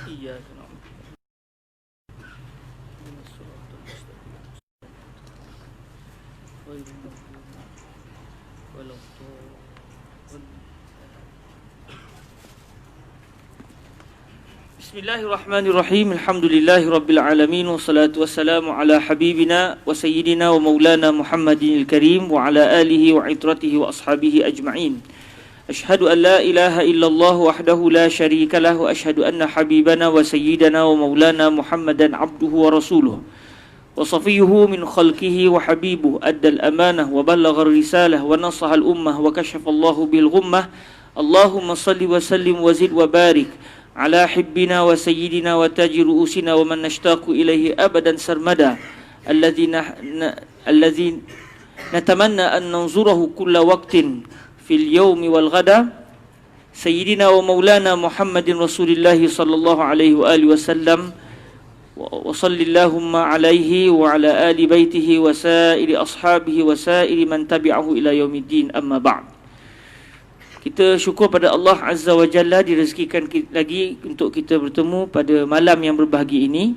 إياك نعبد اهدنا الصراط المستقيم غير المغضوب ولا الضالين. بسم الله الرحمن الرحيم. الحمد لله رب العالمين والصلاة والسلام على حبيبنا وسيدنا ومولانا محمد الكريم وعلى آله وعطرته وأصحابه أجمعين. أشهد أن لا إله إلا الله وحده لا شريك له وأشهد أن حبيبنا وسيدنا ومولانا محمدا عبده ورسوله وصفيه من خلقه وحبيبه أدى الأمانة وبلغ الرسالة ونصح الأمة وكشف الله بالغمة. اللهم صل وسلم وزد وبارك على حبنا وسيدنا وتاج رؤوسنا ومن نشتاق إليه أبدا سرمدا الذي نتمنى أن ننظره كل وقت في اليوم والغدا سيدنا ومولانا محمد رسول الله صلى الله عليه وآله وسلم وصل اللهم عليه وعلى آل بيته وسائر أصحابه وسائر من تبعه إلى يوم الدين. أما بعد. Kita syukur pada Allah Azza wa Jalla direzekikan lagi untuk kita bertemu pada malam yang berbahagia ini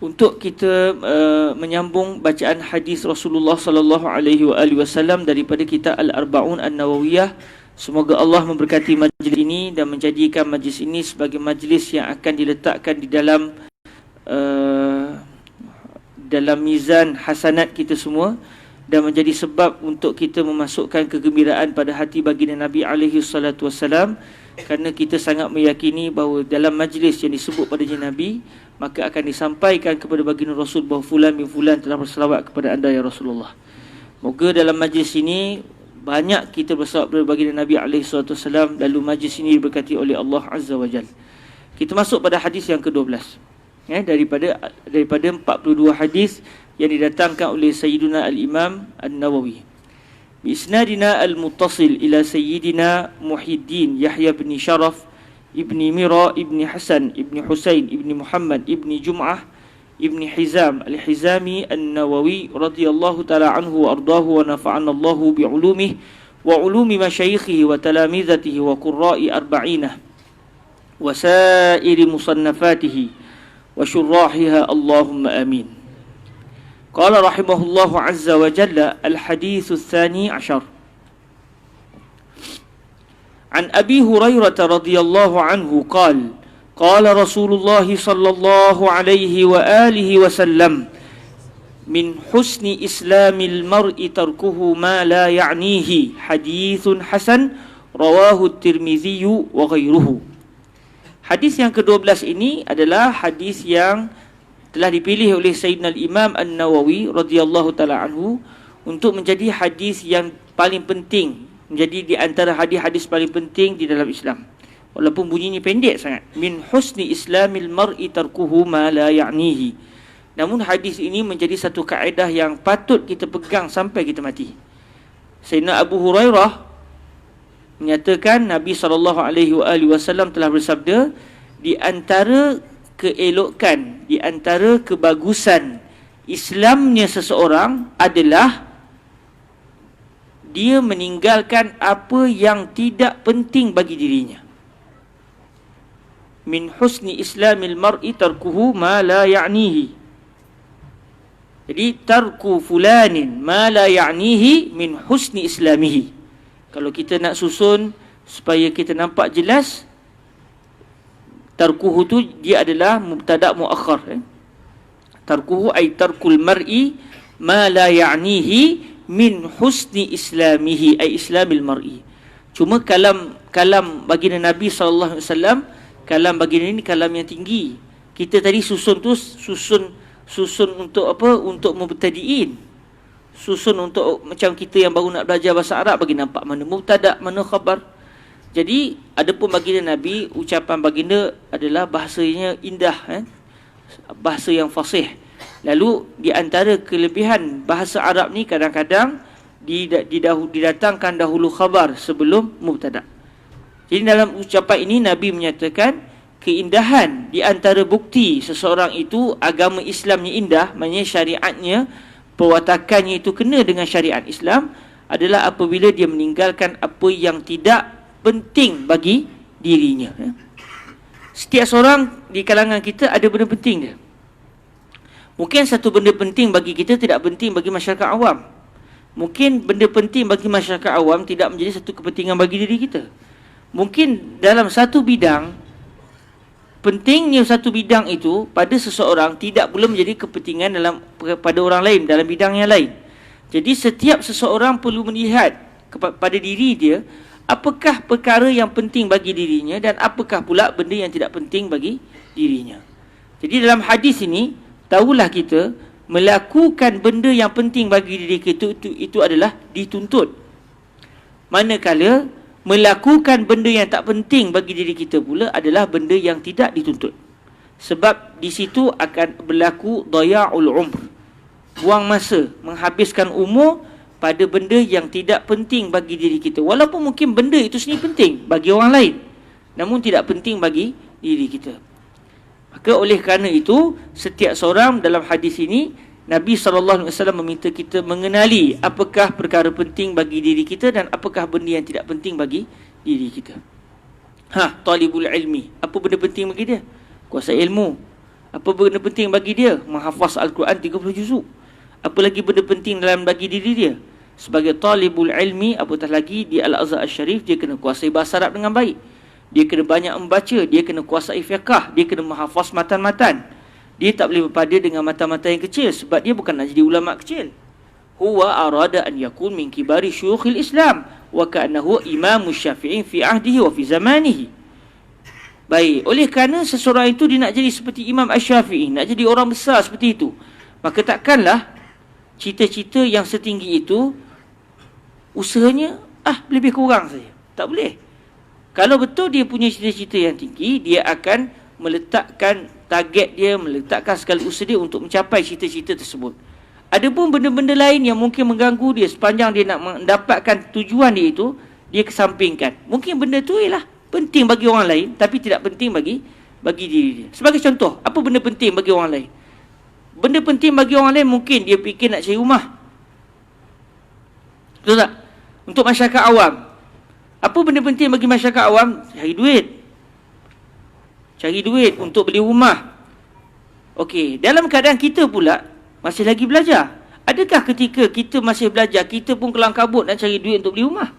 untuk kita menyambung bacaan hadis Rasulullah sallallahu alaihi wasallam daripada kitab Al-Arba'un An-Nawawiyah. Semoga Allah memberkati majlis ini dan menjadikan majlis ini sebagai majlis yang akan diletakkan di dalam mizan hasanat kita semua dan menjadi sebab untuk kita memasukkan kegembiraan pada hati baginda Nabi alaihi salatu wasalam, kerana kita sangat meyakini bahawa dalam majlis yang disebut padanya Nabi, maka akan disampaikan kepada baginda Rasul bahawa fulan bin fulan telah berselawat kepada anda ya Rasulullah. Moga dalam majlis ini banyak kita berselawat kepada baginda Nabi alaihi salatu wasalam, lalu majlis ini diberkati oleh Allah Azza wa Jalla. Kita masuk pada hadis yang ke-12 daripada 42 hadis yang didatangkan oleh Sayyiduna Al-Imam An-Nawawi. Biisnadina al-muttasil ila Sayyidina Muhyiddin Yahya bin Sharaf ibni Mira ibni Hasan ibni Husain ibni Muhammad ibni Jum'ah ibni Hizam al-Hizami An-Nawawi radhiyallahu ta'ala anhu wa ardahu wa nafa'ana Allahu bi'ulumihi wa ulumi masyayikhihi wa talamizatihi wa qurra'i arba'inah wa sa'iri musannafatihi wa syurrahiha Allahumma amin. قال رحمه الله عز وجل: الحديث الثاني عشر عن أبي هريرة رضي الله عنه قال: قال رسول الله صلى الله عليه وآله وسلم: من حسن إسلام المرء تركه ما لا يعنيه. حديث حسن رواه الترمذي وغيره. Hadis yang ke-12 ini adalah hadis yang telah dipilih oleh Sayyidina Al-Imam An-Nawawi radhiyallahu ta'ala anhu untuk menjadi hadis yang paling penting, menjadi di antara hadis-hadis paling penting di dalam Islam. Walaupun bunyinya pendek sangat. Min husni islamil mar'i tarkuhu ma la ya'nihi. Namun hadis ini menjadi satu kaedah yang patut kita pegang sampai kita mati. Sayyidina Abu Hurairah menyatakan Nabi SAW telah bersabda, di antara keelokan, di antara kebagusan Islamnya seseorang adalah dia meninggalkan apa yang tidak penting bagi dirinya. Min husni islamil mar'i tarkuhu ma la ya'nihi. Jadi tarku fulanin ma la ya'nihi min husni islamihi. Kalau kita nak susun supaya kita nampak jelas, tarkuhu tu dia adalah mubtada' muakhar. Tarkuhu ay tarkul mar'i ma la ya'nihi min husni islamihi ay islamil mar'i. Cuma kalam baginda Nabi sallallahu alaihi wasallam, kalam baginda ini kalam yang tinggi. Kita tadi susun untuk apa? Untuk mubtadi'in. Susun untuk macam kita yang baru nak belajar bahasa Arab, bagi nampak mana mubtada', mana khabar. Jadi adapun baginda Nabi, ucapan baginda adalah bahasanya indah, bahasa yang fasih. Lalu di antara kelebihan bahasa Arab ni, kadang-kadang didatangkan dahulu khabar sebelum mubtada'. Jadi dalam ucapan ini Nabi menyatakan keindahan di antara bukti seseorang itu agama Islamnya indah, maknanya syariatnya, perwatakannya itu kena dengan syariat Islam, adalah apabila dia meninggalkan apa yang tidak penting bagi dirinya. Setiap seorang di kalangan kita ada benda penting dia. Mungkin satu benda penting bagi kita tidak penting bagi masyarakat awam. Mungkin benda penting bagi masyarakat awam tidak menjadi satu kepentingan bagi diri kita. Mungkin dalam satu bidang, pentingnya satu bidang itu pada seseorang tidak pula menjadi kepentingan pada orang lain dalam bidang yang lain. Jadi setiap seseorang perlu melihat pada diri dia, apakah perkara yang penting bagi dirinya dan apakah pula benda yang tidak penting bagi dirinya. Jadi dalam hadis ini, tahulah kita melakukan benda yang penting bagi diri kita itu adalah dituntut. Manakala melakukan benda yang tak penting bagi diri kita pula adalah benda yang tidak dituntut. Sebab di situ akan berlaku daya'ul umr. Buang masa, menghabiskan umur pada benda yang tidak penting bagi diri kita. Walaupun mungkin benda itu sendiri penting bagi orang lain, namun tidak penting bagi diri kita. Maka oleh kerana itu, setiap seorang dalam hadis ini, Nabi SAW meminta kita mengenali apakah perkara penting bagi diri kita dan apakah benda yang tidak penting bagi diri kita. Talibul ilmi. Apa benda penting bagi dia? Kuasai ilmu. Apa benda penting bagi dia? Menghafaz Al-Quran 30 juzuk. Apa lagi benda penting dalam bagi diri dia? Sebagai talibul ilmi, apatah lagi di Al-Azhar Al-Syarif, dia kena kuasai bahasa Arab dengan baik. Dia kena banyak membaca, dia kena kuasai fiqh, dia kena menghafaz matan-matan. Dia tak boleh berpada dengan mata-mata yang kecil sebab dia bukan nak jadi ulama kecil. Huwa arada an yakun min kibari syuyukhil Islam wa ka'annahu Imam Syafi'i fi ahdihi wa fi zamanihi. Baik, oleh kerana seseorang itu dia nak jadi seperti Imam Asy-Syafi'i, nak jadi orang besar seperti itu, maka takkanlah cita-cita yang setinggi itu usahanya lebih kurang saja. Tak boleh. Kalau betul dia punya cita-cita yang tinggi, dia akan meletakkan target dia, meletakkan segala usaha dia untuk mencapai cita-cita tersebut. Ada pun benda-benda lain yang mungkin mengganggu dia sepanjang dia nak mendapatkan tujuan dia itu, dia kesampingkan. Mungkin benda tu ialah penting bagi orang lain tapi tidak penting bagi diri dia. Sebagai contoh, apa benda penting bagi orang lain? Benda penting bagi orang lain mungkin dia fikir nak cari rumah. Betul tak? Untuk masyarakat awam, apa benda penting bagi masyarakat awam? Cari duit. Cari duit untuk beli rumah. Okey, dalam keadaan kita pula masih lagi belajar. Adakah ketika kita masih belajar, kita pun kelang kabut nak cari duit untuk beli rumah?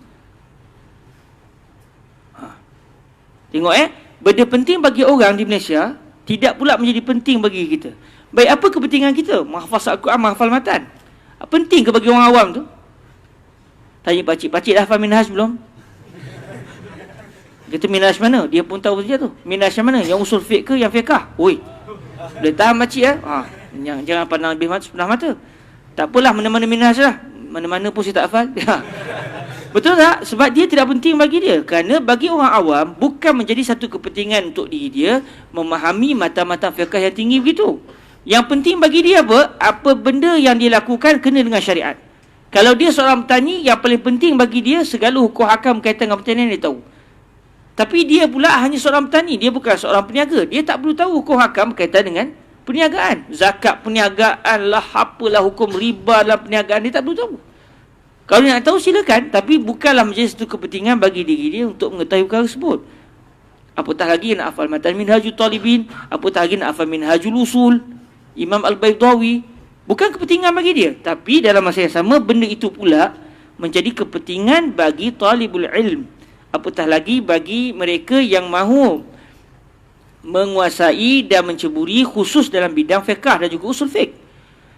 Tengok benda penting bagi orang di Malaysia tidak pula menjadi penting bagi kita. Baik, apa kepentingan kita? Menghafaz Al-Quran, menghafal matan. Penting ke bagi orang awam tu? Tanya pakcik dah hafal Minhaj belum? Kata Minhaj mana? Dia pun tahu saja tu. Minhaj yang mana? Yang usul fiqh ke yang fiqh? Oi. Boleh tahan makcik jangan pandang lebih sebelah mata. Tak apalah, mana-mana Minhaj lah. Mana-mana pun saya tak hafal. Betul tak? Sebab dia tidak penting bagi dia. Kerana bagi orang awam, bukan menjadi satu kepentingan untuk diri dia memahami mata-mata fiqh yang tinggi begitu. Yang penting bagi dia apa? Apa benda yang dia lakukan kena dengan syariat. Kalau dia seorang petani, yang paling penting bagi dia segala hukum hakam berkaitan dengan pertanian dia tahu. Tapi dia pula hanya seorang petani, dia bukan seorang peniaga. Dia tak perlu tahu hukum hakam berkaitan dengan perniagaan. Zakat perniagaan lah, apalah hukum riba dalam perniagaan, dia tak perlu tahu. Kalau dia nak tahu silakan, tapi bukanlah menjadi satu kepentingan bagi diri dia untuk mengetahui perkara tersebut. Apatah lagi nak hafal matan Minhajul Talibin, apatah lagi nak hafal Minhajul Usul, Imam Al-Baydawi. Bukan kepentingan bagi dia, tapi dalam masa yang sama benda itu pula menjadi kepentingan bagi talibul ilm. Apatah lagi bagi mereka yang mahu menguasai dan menceburi khusus dalam bidang fiqh dan juga usul fiqh.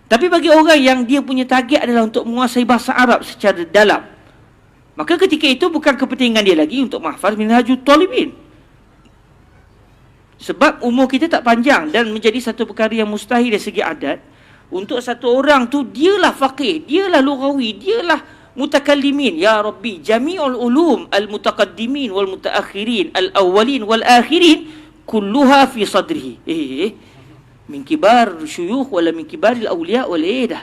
Tapi bagi orang yang dia punya target adalah untuk menguasai bahasa Arab secara dalam, maka ketika itu bukan kepentingan dia lagi untuk menghafal Minhajul Talibin. Sebab umur kita tak panjang dan menjadi satu perkara yang mustahil dari segi adat untuk satu orang tu dialah faqih, dialah lughawi, dialah mutakallimin. Ya Rabbi, jami'ul ulum al-mutaqaddimin wal mutaakhirin al-awwalin wal akhirin kulluha fi sadrihi. Min kibar syuyukh wala min kibaril awliya wala dah.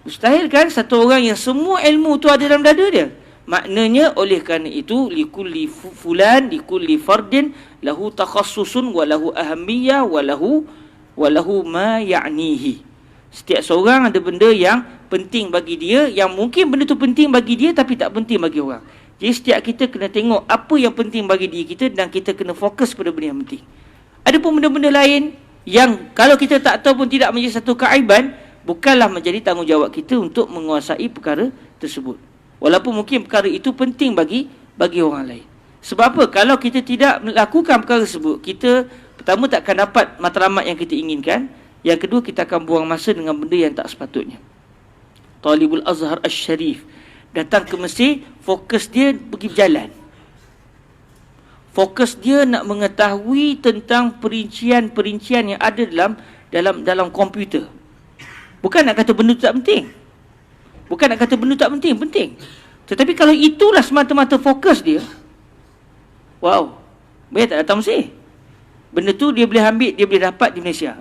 Mustahil kan satu orang yang semua ilmu tu ada dalam dada dia. Maknanya oleh kerana itu likulli fulan likulli fardin lahu takhassusun wa lahu ahammiyah wa lahu ma ya'nihi. Setiap seorang ada benda yang penting bagi dia, yang mungkin benda tu penting bagi dia tapi tak penting bagi orang. Jadi setiap kita kena tengok apa yang penting bagi diri kita dan kita kena fokus pada benda yang penting. Ada pun benda-benda lain yang kalau kita tak tahu pun tidak menjadi satu keaiban, bukanlah menjadi tanggungjawab kita untuk menguasai perkara tersebut. Walaupun mungkin perkara itu penting bagi orang lain. Sebab apa? Kalau kita tidak melakukan perkara tersebut, kita pertama tak akan dapat matlamat yang kita inginkan. Yang kedua, kita akan buang masa dengan benda yang tak sepatutnya. Talibul Azhar Asy-Syarif datang ke Mesir, fokus dia pergi berjalan. Fokus dia nak mengetahui tentang perincian-perincian yang ada dalam komputer. Bukan nak kata benda tu tak penting. Bukan nak kata benda tu tak penting, penting. Tetapi kalau itulah semata-mata fokus dia, wow, biar tak datang Mesir. Benda tu dia boleh ambil, dia boleh dapat di Malaysia.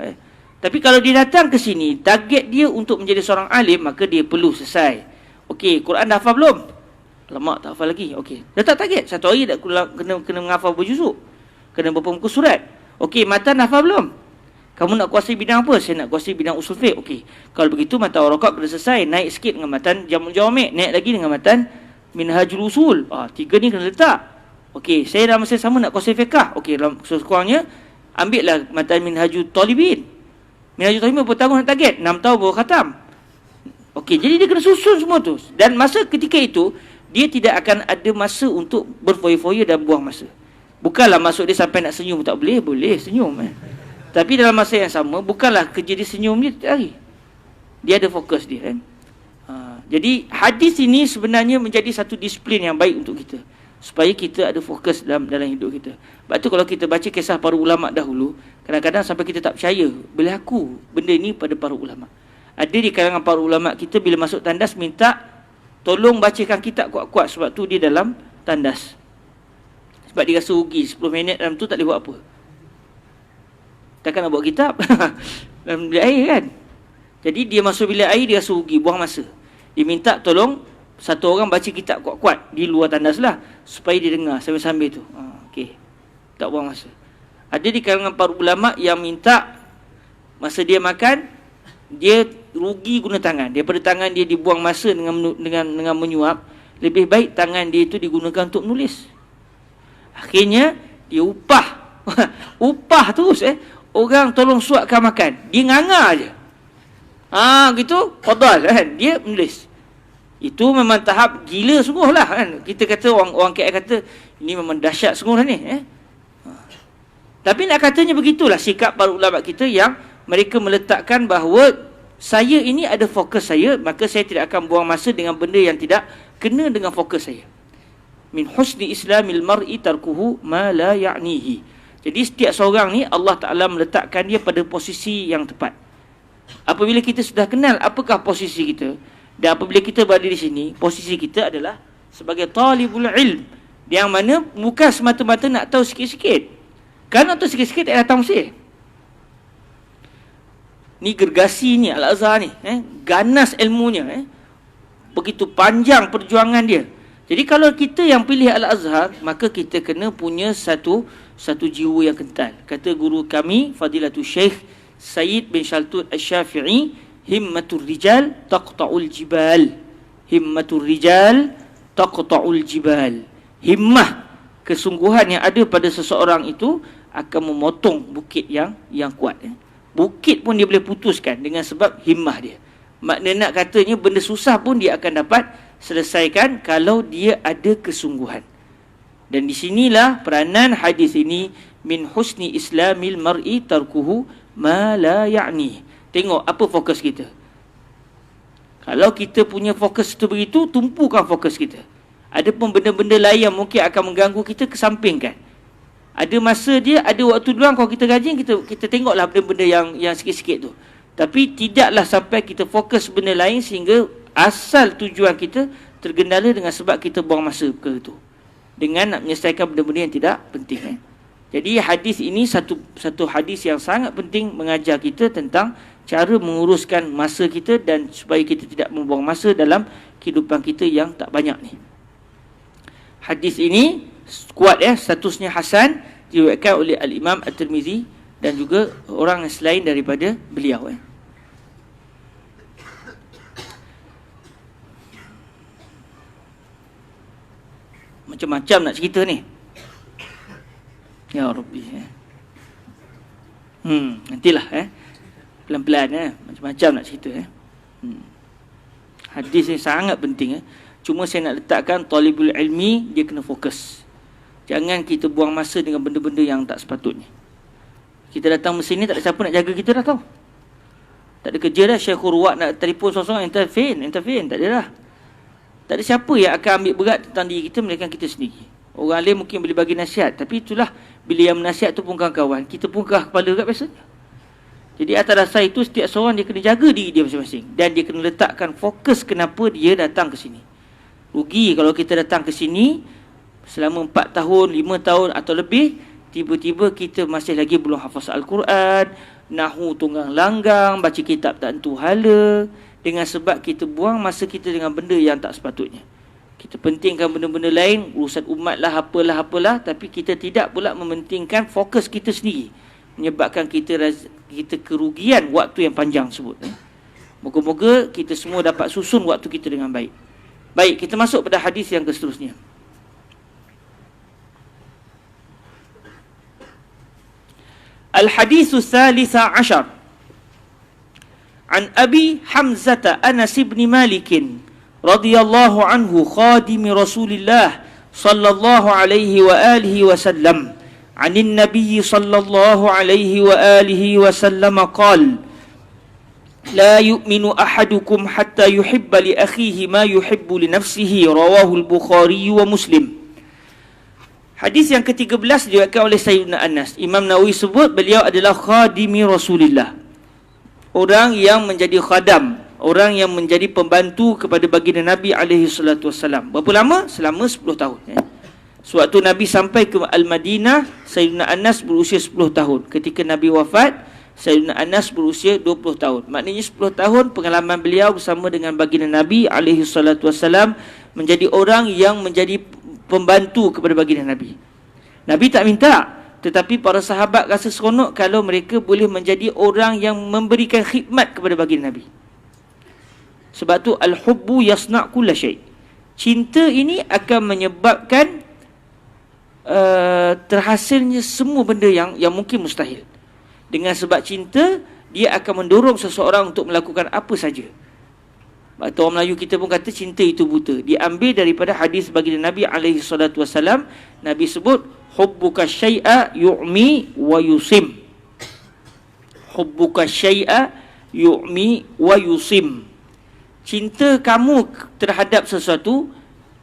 Tapi kalau dia datang ke sini, target dia untuk menjadi seorang alim, maka dia perlu selesai. Okey, Quran dah hafal belum? Lama tak hafal lagi. Okey, dah tak target. Satu hari dah kena menghafal berjuzuk. Kena berapa muka surat. Okey, matan dah hafal belum? Kamu nak kuasai bidang apa? Saya nak kuasai bidang usul fiqh. Okey, kalau begitu matan Waraqat dah selesai. Naik sikit dengan matan Jamul Jawami'. Naik lagi dengan matan Minhajul Usul. Tiga ni kena letak. Okey, saya dalam masa sama nak kuasai fiqh. Okey, dalam sekurang-kurangnya ambillah matan Minhajul Talibin. Minhajul Talibin berapa tahun nak target? 6 tahun baru khatam. Okey, jadi dia kena susun semua tu. Dan masa ketika itu, dia tidak akan ada masa untuk berfoya-foya dan buang masa. Bukanlah masuk dia sampai nak senyum tak boleh, boleh senyum. Tapi dalam masa yang sama, bukanlah kerja dia senyum dia tiap hari. Dia ada fokus dia. Jadi hadis ini sebenarnya menjadi satu disiplin yang baik untuk kita, supaya kita ada fokus dalam hidup kita. Sebab tu kalau kita baca kisah para ulama dahulu, kadang-kadang sampai kita tak percaya, berlaku benda ini pada para ulama. Ada di kalangan para ulama kita bila masuk tandas minta tolong bacakan kitab kuat-kuat, sebab tu dia dalam tandas. Sebab dia rasa rugi 10 minit dalam tu tak boleh buat apa. Takkan nak buat kitab dalam bilik air kan. Jadi dia masuk bilik air, dia rasa rugi, buang masa. Dia minta tolong satu orang baca kitab kuat-kuat di luar tandas lah, supaya dia dengar sambil-sambil tu. Okey, tak buang masa. Ada di kalangan para ulama yang minta masa dia makan, dia rugi guna tangan. Daripada tangan dia dibuang masa dengan menyuap, lebih baik tangan dia itu digunakan untuk menulis. Akhirnya dia upah upah terus orang tolong suapkan makan, dia nganga je. Gitu, fadal kan, dia menulis. Itu memang tahap gila sungguh lah kan. Kita kata, orang KL kata, ini memang dahsyat sungguh lah ni. Tapi nak katanya begitulah sikap para ulama kita, yang mereka meletakkan bahawa saya ini ada fokus saya, maka saya tidak akan buang masa dengan benda yang tidak kena dengan fokus saya. Min husni islamil mar'i tarkuhu ma la ya'nihi. Jadi setiap seorang ni Allah Ta'ala meletakkan dia pada posisi yang tepat. Apabila kita sudah kenal apakah posisi kita, dan apabila kita berada di sini, posisi kita adalah sebagai talibul ilm, yang mana bukan semata-mata nak tahu sikit-sikit. Kan nak tahu sikit-sikit tak datang Mesir. Ni gergasi ni, Al-Azhar ni, ganas ilmunya, begitu panjang perjuangan dia. Jadi kalau kita yang pilih Al-Azhar, maka kita kena punya satu jiwa yang kental. Kata guru kami, Fadilatul Syekh Sayyid bin Shaltut Asy-Syafi'i, himmatur rijal taqta'ul jibal. Himmatur rijal taqta'ul jibal. Himmah, kesungguhan yang ada pada seseorang itu akan memotong bukit yang kuat. Bukit pun dia boleh putuskan dengan sebab himmah dia. Maknanya nak katanya benda susah pun dia akan dapat selesaikan kalau dia ada kesungguhan. Dan di sinilah peranan hadis ini, min husni islamil mar'i tarkuhu ma la ya'ni. Tengok apa fokus kita. Kalau kita punya fokus itu begitu, tumpukan fokus kita. Ada pun benda-benda lain yang mungkin akan mengganggu kita, kesampingkan. Ada masa dia, ada waktu luang, kalau kita rajin, kita tengoklah benda-benda yang sikit-sikit tu. Tapi tidaklah sampai kita fokus benda lain sehingga asal tujuan kita tergendala dengan sebab kita buang masa ke itu, dengan nak menyelesaikan benda-benda yang tidak penting. Jadi hadis ini satu hadis yang sangat penting, mengajar kita tentang cara menguruskan masa kita dan supaya kita tidak membuang masa dalam kehidupan kita yang tak banyak ni. Hadis ini kuat statusnya hasan, diriwayatkan oleh Al-Imam At-Tirmizi dan juga orang selain daripada beliau. Macam-macam nak cerita ni. Ya Rabbi. Nantilah pelan-pelan macam-macam nak cerita Hadis ni sangat penting Cuma saya nak letakkan talibul ilmi dia kena fokus. Jangan kita buang masa dengan benda-benda yang tak sepatutnya. Kita datang mesin ni tak ada siapa nak jaga kita dah tahu. Tak ada kerja dah, Syekh Urwat nak telefon seorang-seorang intervene, tak ada dah. Tak ada siapa yang akan ambil berat tentang diri kita melainkan kita sendiri. Orang lain mungkin boleh bagi nasihat, tapi itulah bila yang menasihat tu pun kawan-kawan, kita pun kerah kepala kat biasanya. Jadi atas dasar itu setiap seorang dia kena jaga diri dia masing-masing dan dia kena letakkan fokus kenapa dia datang ke sini. Rugi kalau kita datang ke sini selama 4 tahun, 5 tahun atau lebih, tiba-tiba kita masih lagi belum hafaz Al-Quran, nahu tunggang langgang, baca kitab tak tentu hala, dengan sebab kita buang masa kita dengan benda yang tak sepatutnya. Kita pentingkan benda-benda lain, urusan umat lah, apalah, tapi kita tidak pula mementingkan fokus kita sendiri, menyebabkan kita kerugian waktu yang panjang tersebut. Moga-moga kita semua dapat susun waktu kita dengan baik. Baik, kita masuk pada hadis yang seterusnya. Al-hadithu thalitha ashar an Abi Hamzata Anas ibn Malik radhiyallahu anhu khadimi Rasulillah sallallahu alaihi wa alihi wasallam anin Nabi sallallahu alaihi wa alihi wasallam qala la yu'minu ahadukum hatta yuhibba li akhihi ma yuhibbu li nafsihi, rawahu al-Bukhari wa Muslim. Hadis yang ke-13 diriwayatkan oleh Sayyidina Anas. Imam Nawawi sebut beliau adalah khadimi Rasulillah, orang yang menjadi khadam, orang yang menjadi pembantu kepada baginda Nabi alaihi salatu wasallam. Berapa lama? Selama 10 tahun. Sewaktu Nabi sampai ke Al-Madinah, Sayyidina Anas berusia 10 tahun. Ketika Nabi wafat, Sayyidina Anas berusia 20 tahun. Maknanya 10 tahun pengalaman beliau bersama dengan baginda Nabi alaihi salatu wasallam, menjadi orang yang menjadi pembantu kepada baginda Nabi. Nabi tak minta, tetapi para sahabat rasa seronok kalau mereka boleh menjadi orang yang memberikan khidmat kepada baginda Nabi. Sebab tu al-hubbu yasna' kulla syai'. Cinta ini akan menyebabkan terhasilnya semua benda yang mungkin mustahil. Dengan sebab cinta, dia akan mendorong seseorang untuk melakukan apa saja. Atau orang Melayu kita pun kata cinta itu buta. Diambil daripada hadis baginda Nabi alaihi salatu wasallam. Nabi sebut hubbuka syai'a yu'mi wa yusim. Hubbuka syai'a yu'mi wa yusim. Cinta kamu terhadap sesuatu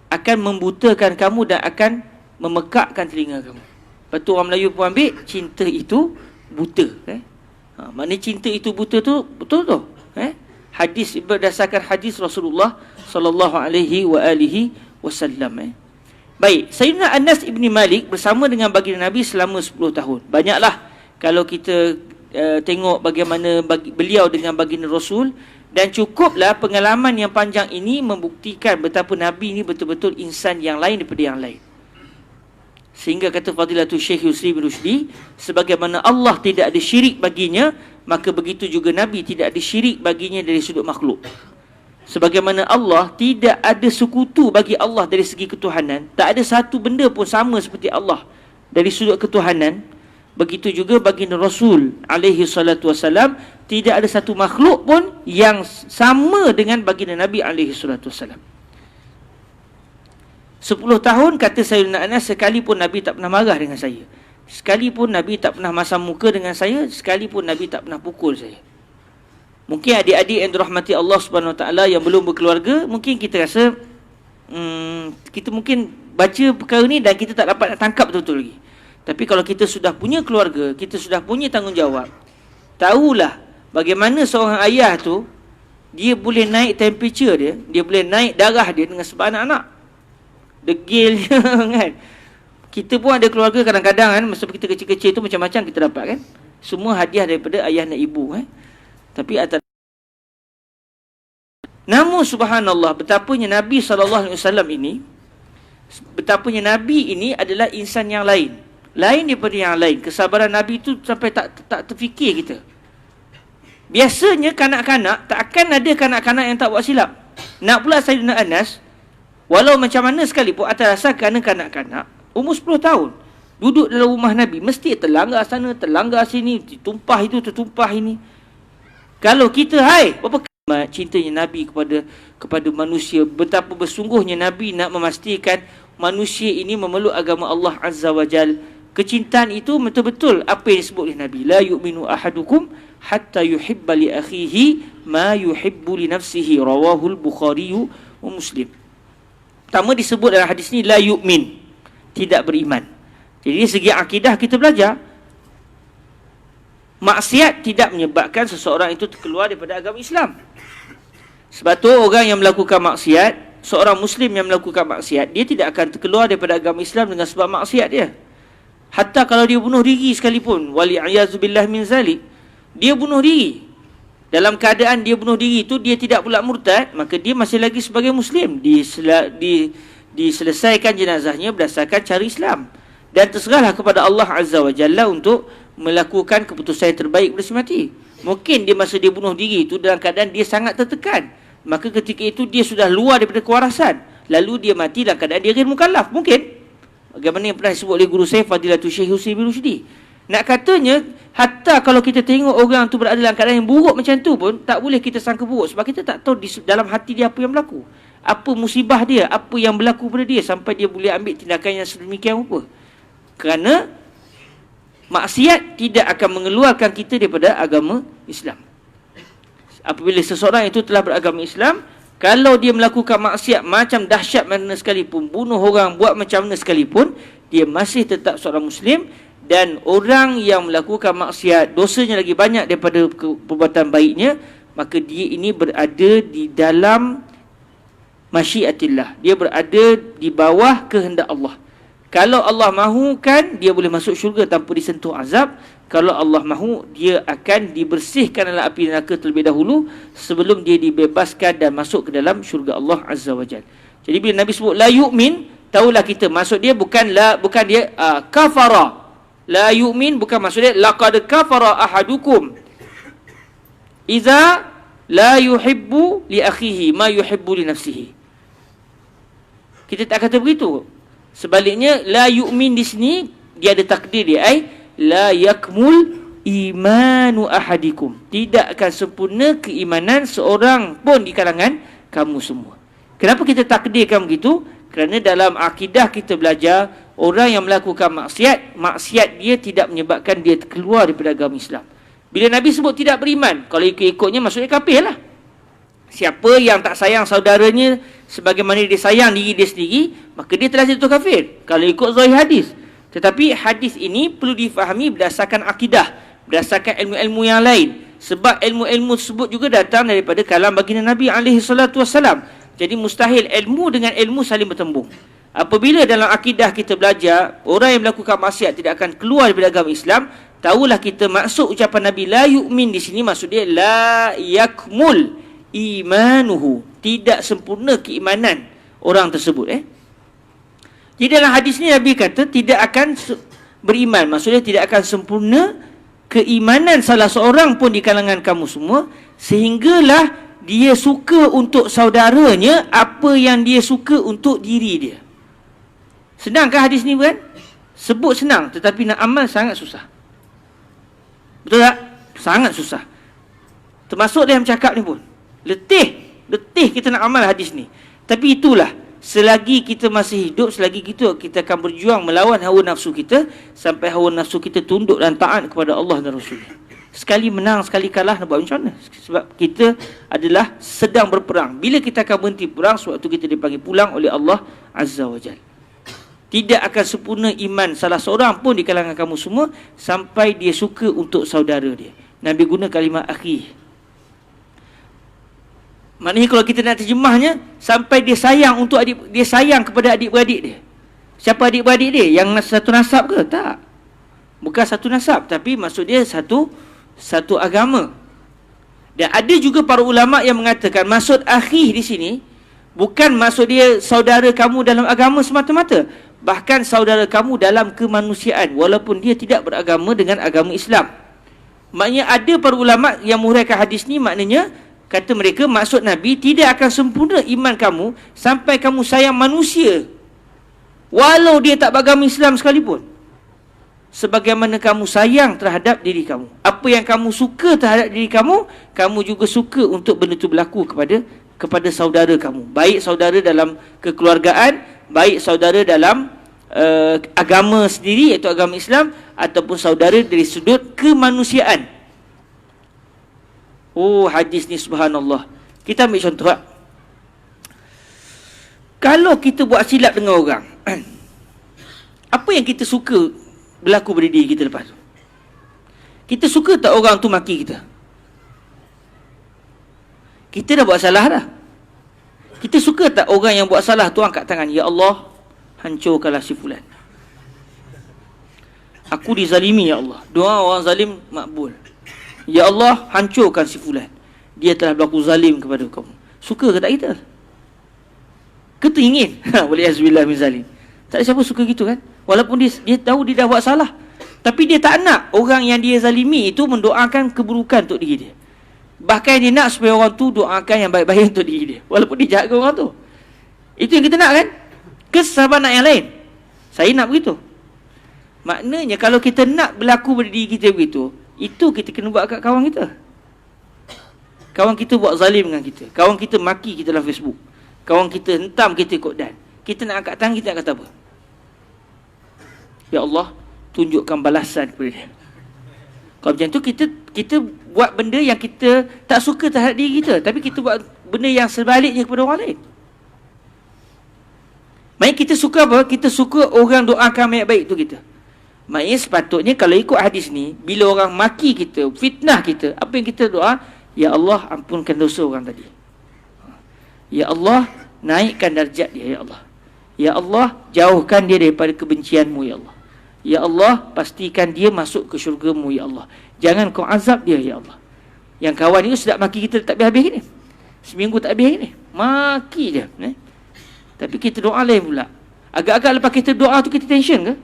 akan membutakan kamu dan akan memekakkan telinga kamu. Lepas tu orang Melayu pun ambil cinta itu buta. Maknanya cinta itu buta tu betul tu. Hadis berdasarkan hadis Rasulullah sallallahu alaihi wa alihi wasallam. Baik, Sayyidina Anas ibni Malik bersama dengan baginda Nabi selama 10 tahun. Banyaklah kalau kita tengok bagaimana beliau dengan baginda Rasul, dan cukuplah pengalaman yang panjang ini membuktikan betapa Nabi ini betul-betul insan yang lain daripada yang lain. Sehingga kata Fadilatul Syekh Yusri bin Rushdi, sebagaimana Allah tidak ada syirik baginya, maka begitu juga Nabi tidak ada syirik baginya dari sudut makhluk. Sebagaimana Allah tidak ada sekutu bagi Allah dari segi ketuhanan, tak ada satu benda pun sama seperti Allah dari sudut ketuhanan, begitu juga baginda Rasul alaihi salatu wasalam, tidak ada satu makhluk pun yang sama dengan baginda Nabi alaihi salatu wasalam. 10 tahun kata Sayyidina Anas, sekalipun Nabi tak pernah marah dengan saya, sekalipun Nabi tak pernah masam muka dengan saya, sekalipun Nabi tak pernah pukul saya. Mungkin adik-adik yang dirahmati Allah Subhanahu Wa Taala yang belum berkeluarga, mungkin kita rasa kita mungkin baca perkara ni dan kita tak dapat nak tangkap betul-betul lagi. Tapi kalau kita sudah punya keluarga, kita sudah punya tanggungjawab, tahulah bagaimana seorang ayah tu, dia boleh naik temperature dia, dia boleh naik darah dia dengan sebab anak-anak. Degil kan. Kita pun ada keluarga kadang-kadang kan, masa kita kecil-kecil tu macam-macam kita dapat kan. Semua hadiah daripada ayah dan ibu kan. Tapi atas, namun subhanallah, betapanya Nabi SAW ini, betapanya Nabi ini adalah insan yang lain, lain daripada yang lain. Kesabaran Nabi itu sampai tak terfikir kita. Biasanya kanak-kanak, tak akan ada kanak-kanak yang tak buat silap. Nak pula Sayyidina Anas, walau macam mana sekalipun, atas dasar kerana kanak-kanak umur 10 tahun, duduk dalam rumah Nabi, mesti terlanggar sana, terlanggar sini, tertumpah itu, tertumpah ini. Kalau kita, berapa cintanya Nabi kepada manusia, betapa bersungguhnya Nabi nak memastikan manusia ini memeluk agama Allah Azza wa Jal. Kecintaan itu betul-betul apa yang disebut oleh Nabi. La yu'minu ahadukum hatta yuhibba li akhihi ma yuhibbu li nafsihi. Rawahul Bukhari wa Muslim. Pertama disebut dalam hadis ni la yu'min, tidak beriman. Jadi segi akidah kita belajar, maksiat tidak menyebabkan seseorang itu keluar daripada agama Islam. Sebab tu orang yang melakukan maksiat, seorang Muslim yang melakukan maksiat, dia tidak akan terkeluar daripada agama Islam dengan sebab maksiat dia. Hatta kalau dia bunuh diri sekalipun, wali'ayazubillah min zalik, dia bunuh diri, dalam keadaan dia bunuh diri itu dia tidak pula murtad, maka dia masih lagi sebagai Muslim. Diselesaikan jenazahnya berdasarkan cara Islam. Dan terserahlah kepada Allah Azza wa Jalla untuk melakukan keputusan yang terbaik pada si mati. Mungkin dia masa dia bunuh diri itu dalam keadaan dia sangat tertekan, maka ketika itu dia sudah luar daripada kewarasan, lalu dia mati dalam keadaan dia mukallaf. Mungkin bagaimana yang pernah disebut oleh guru saya Fadilatul Syekh Husain bin Rushdi. Nak katanya, hatta kalau kita tengok orang tu berada dalam keadaan yang buruk macam tu pun, tak boleh kita sangka buruk. Sebab kita tak tahu dalam hati dia apa yang berlaku, apa musibah dia, apa yang berlaku pada dia, sampai dia boleh ambil tindakan yang sedemikian rupa. Kerana maksiat tidak akan mengeluarkan kita daripada agama Islam. Apabila seseorang itu telah beragama Islam, kalau dia melakukan maksiat macam dahsyat mana sekalipun, bunuh orang, buat macam mana sekalipun, dia masih tetap seorang Muslim. Dan orang yang melakukan maksiat, dosanya lagi banyak daripada perbuatan baiknya, maka dia ini berada di dalam masyiatillah, dia berada di bawah kehendak Allah. Kalau Allah mahukan, dia boleh masuk syurga tanpa disentuh azab. Kalau Allah mahu, dia akan dibersihkan dalam api neraka terlebih dahulu sebelum dia dibebaskan dan masuk ke dalam syurga Allah Azza wa Jalla. Jadi bila Nabi sebut la yu'min, tahulah kita maksud dia bukan dia kafara. La yu'min bukan maksud dia laqad kafara ahadukum idza la yuhibbu li akhihi ma yuhibbu li nafsihi. Kita tak kata begitu. Sebaliknya, la yu'min di sini dia ada takdir dia, la yakmul imanu ahadikum, tidak akan sempurna keimanan seorang pun di kalangan kamu semua. Kenapa kita takdirkan begitu? Kerana dalam akidah kita belajar, orang yang melakukan maksiat dia tidak menyebabkan dia keluar daripada agama Islam. Bila Nabi sebut tidak beriman, kalau ikut-ikutnya maksudnya kafir lah. Siapa yang tak sayang saudaranya sebagaimana dia sayang diri dia sendiri, maka dia telah jatuh kafir, kalau ikut zahir hadis. Tetapi hadis ini perlu difahami berdasarkan akidah, berdasarkan ilmu-ilmu yang lain. Sebab ilmu-ilmu tersebut juga datang daripada kalam baginda Nabi SAW. Jadi mustahil ilmu dengan ilmu saling bertembung. Apabila dalam akidah kita belajar, orang yang melakukan maksiat tidak akan keluar daripada agama Islam, tahulah kita maksud ucapan Nabi la yu'min di sini maksud dia la yakmul imanuhu, tidak sempurna keimanan orang tersebut. Jadi dalam hadis ni Nabi kata tidak akan beriman, maksudnya tidak akan sempurna keimanan salah seorang pun di kalangan kamu semua, sehinggalah dia suka untuk saudaranya apa yang dia suka untuk diri dia. Senangkah hadis ni kan? Sebut senang, tetapi nak amal sangat susah. Betul tak? Sangat susah. Termasuk dalam cakap ni pun letih kita nak amal hadis ni. Tapi itulah, selagi kita masih hidup, selagi kita akan berjuang melawan hawa nafsu kita, sampai hawa nafsu kita tunduk dan taat kepada Allah dan Rasulnya. Sekali menang, sekali kalah, nak buat macam mana? Sebab kita adalah sedang berperang. Bila kita akan berhenti perang, sewaktu kita dipanggil pulang oleh Allah Azza wa Jalla. Tidak akan sempurna iman salah seorang pun di kalangan kamu semua sampai dia suka untuk saudara dia. Nabi guna kalimah akhi. Maknanya kalau kita nak terjemahnya, sampai dia sayang dia sayang kepada adik-beradik dia. Siapa adik-beradik dia? Yang satu nasab ke? Tak. Bukan satu nasab, tapi maksud dia satu agama. Dan ada juga para ulama yang mengatakan maksud akhi di sini bukan maksud dia saudara kamu dalam agama semata-mata, bahkan saudara kamu dalam kemanusiaan, walaupun dia tidak beragama dengan agama Islam. Maknanya ada para ulama yang menguraikan hadis ni, maknanya kata mereka maksud Nabi tidak akan sempurna iman kamu sampai kamu sayang manusia walau dia tak beragama Islam sekalipun. sebagaimana kamu sayang terhadap diri kamu. Apa yang kamu suka terhadap diri kamu, kamu juga suka untuk benda itu berlaku kepada saudara kamu. Baik saudara dalam kekeluargaan, baik saudara dalam agama sendiri, iaitu agama Islam, ataupun saudara dari sudut kemanusiaan. Oh, hadis ni subhanallah. Kita ambil contoh. Kalau kita buat silap dengan orang, apa yang kita suka berlaku pada diri kita lepas tu? Kita suka tak orang tu maki kita? Kita dah buat salah dah. Kita suka tak orang yang buat salah tu angkat tangan, ya Allah, hancurkanlah si fulan. Aku dizalimi, ya Allah. Doa orang zalim makbul. Ya Allah, hancurkan si fulan. Dia telah berlaku zalim kepada kamu. Suka ke tak kita? Kita ingin. Waliyazbillah min zalim. Tak ada siapa suka gitu kan? Walaupun dia tahu dia dah buat salah, tapi dia tak nak orang yang dia zalimi itu mendoakan keburukan untuk diri dia. Bahkan dia nak supaya orang tu doakan yang baik-baik untuk diri dia, walaupun dia jahat ke orang tu. Itu yang kita nak kan? Ke sahabat nak yang lain? Saya nak begitu. Maknanya kalau kita nak berlaku pada diri kita begitu, itu kita kena buat kat kawan kita. Kawan kita buat zalim dengan kita, kawan kita maki kita dalam Facebook, kawan kita hentam kita ikut dan, kita nak angkat tangan, kita nak kata apa? Ya Allah, tunjukkan balasan kepada dia. Kalau macam tu, kita buat benda yang kita tak suka terhadap diri kita, tapi kita buat benda yang sebaliknya kepada orang lain. Maksudnya kita suka apa? Kita suka orang doakan baik-baik tu kita. Maksudnya sepatutnya kalau ikut hadis ni, bila orang maki kita, fitnah kita, apa yang kita doa? Ya Allah, ampunkan dosa orang tadi. Ya Allah, naikkan darjat dia, ya Allah. Ya Allah, jauhkan dia daripada kebencianmu, ya Allah. Ya Allah, pastikan dia masuk ke syurga-Mu, ya Allah. Jangan kau azab dia, ya Allah. Yang kawan itu sedap maki kita tak habis-habis ni. Seminggu tak habis ni. Maki dia. Tapi kita doa lain pula. Agak-agak lepas kita doa tu kita tension ke?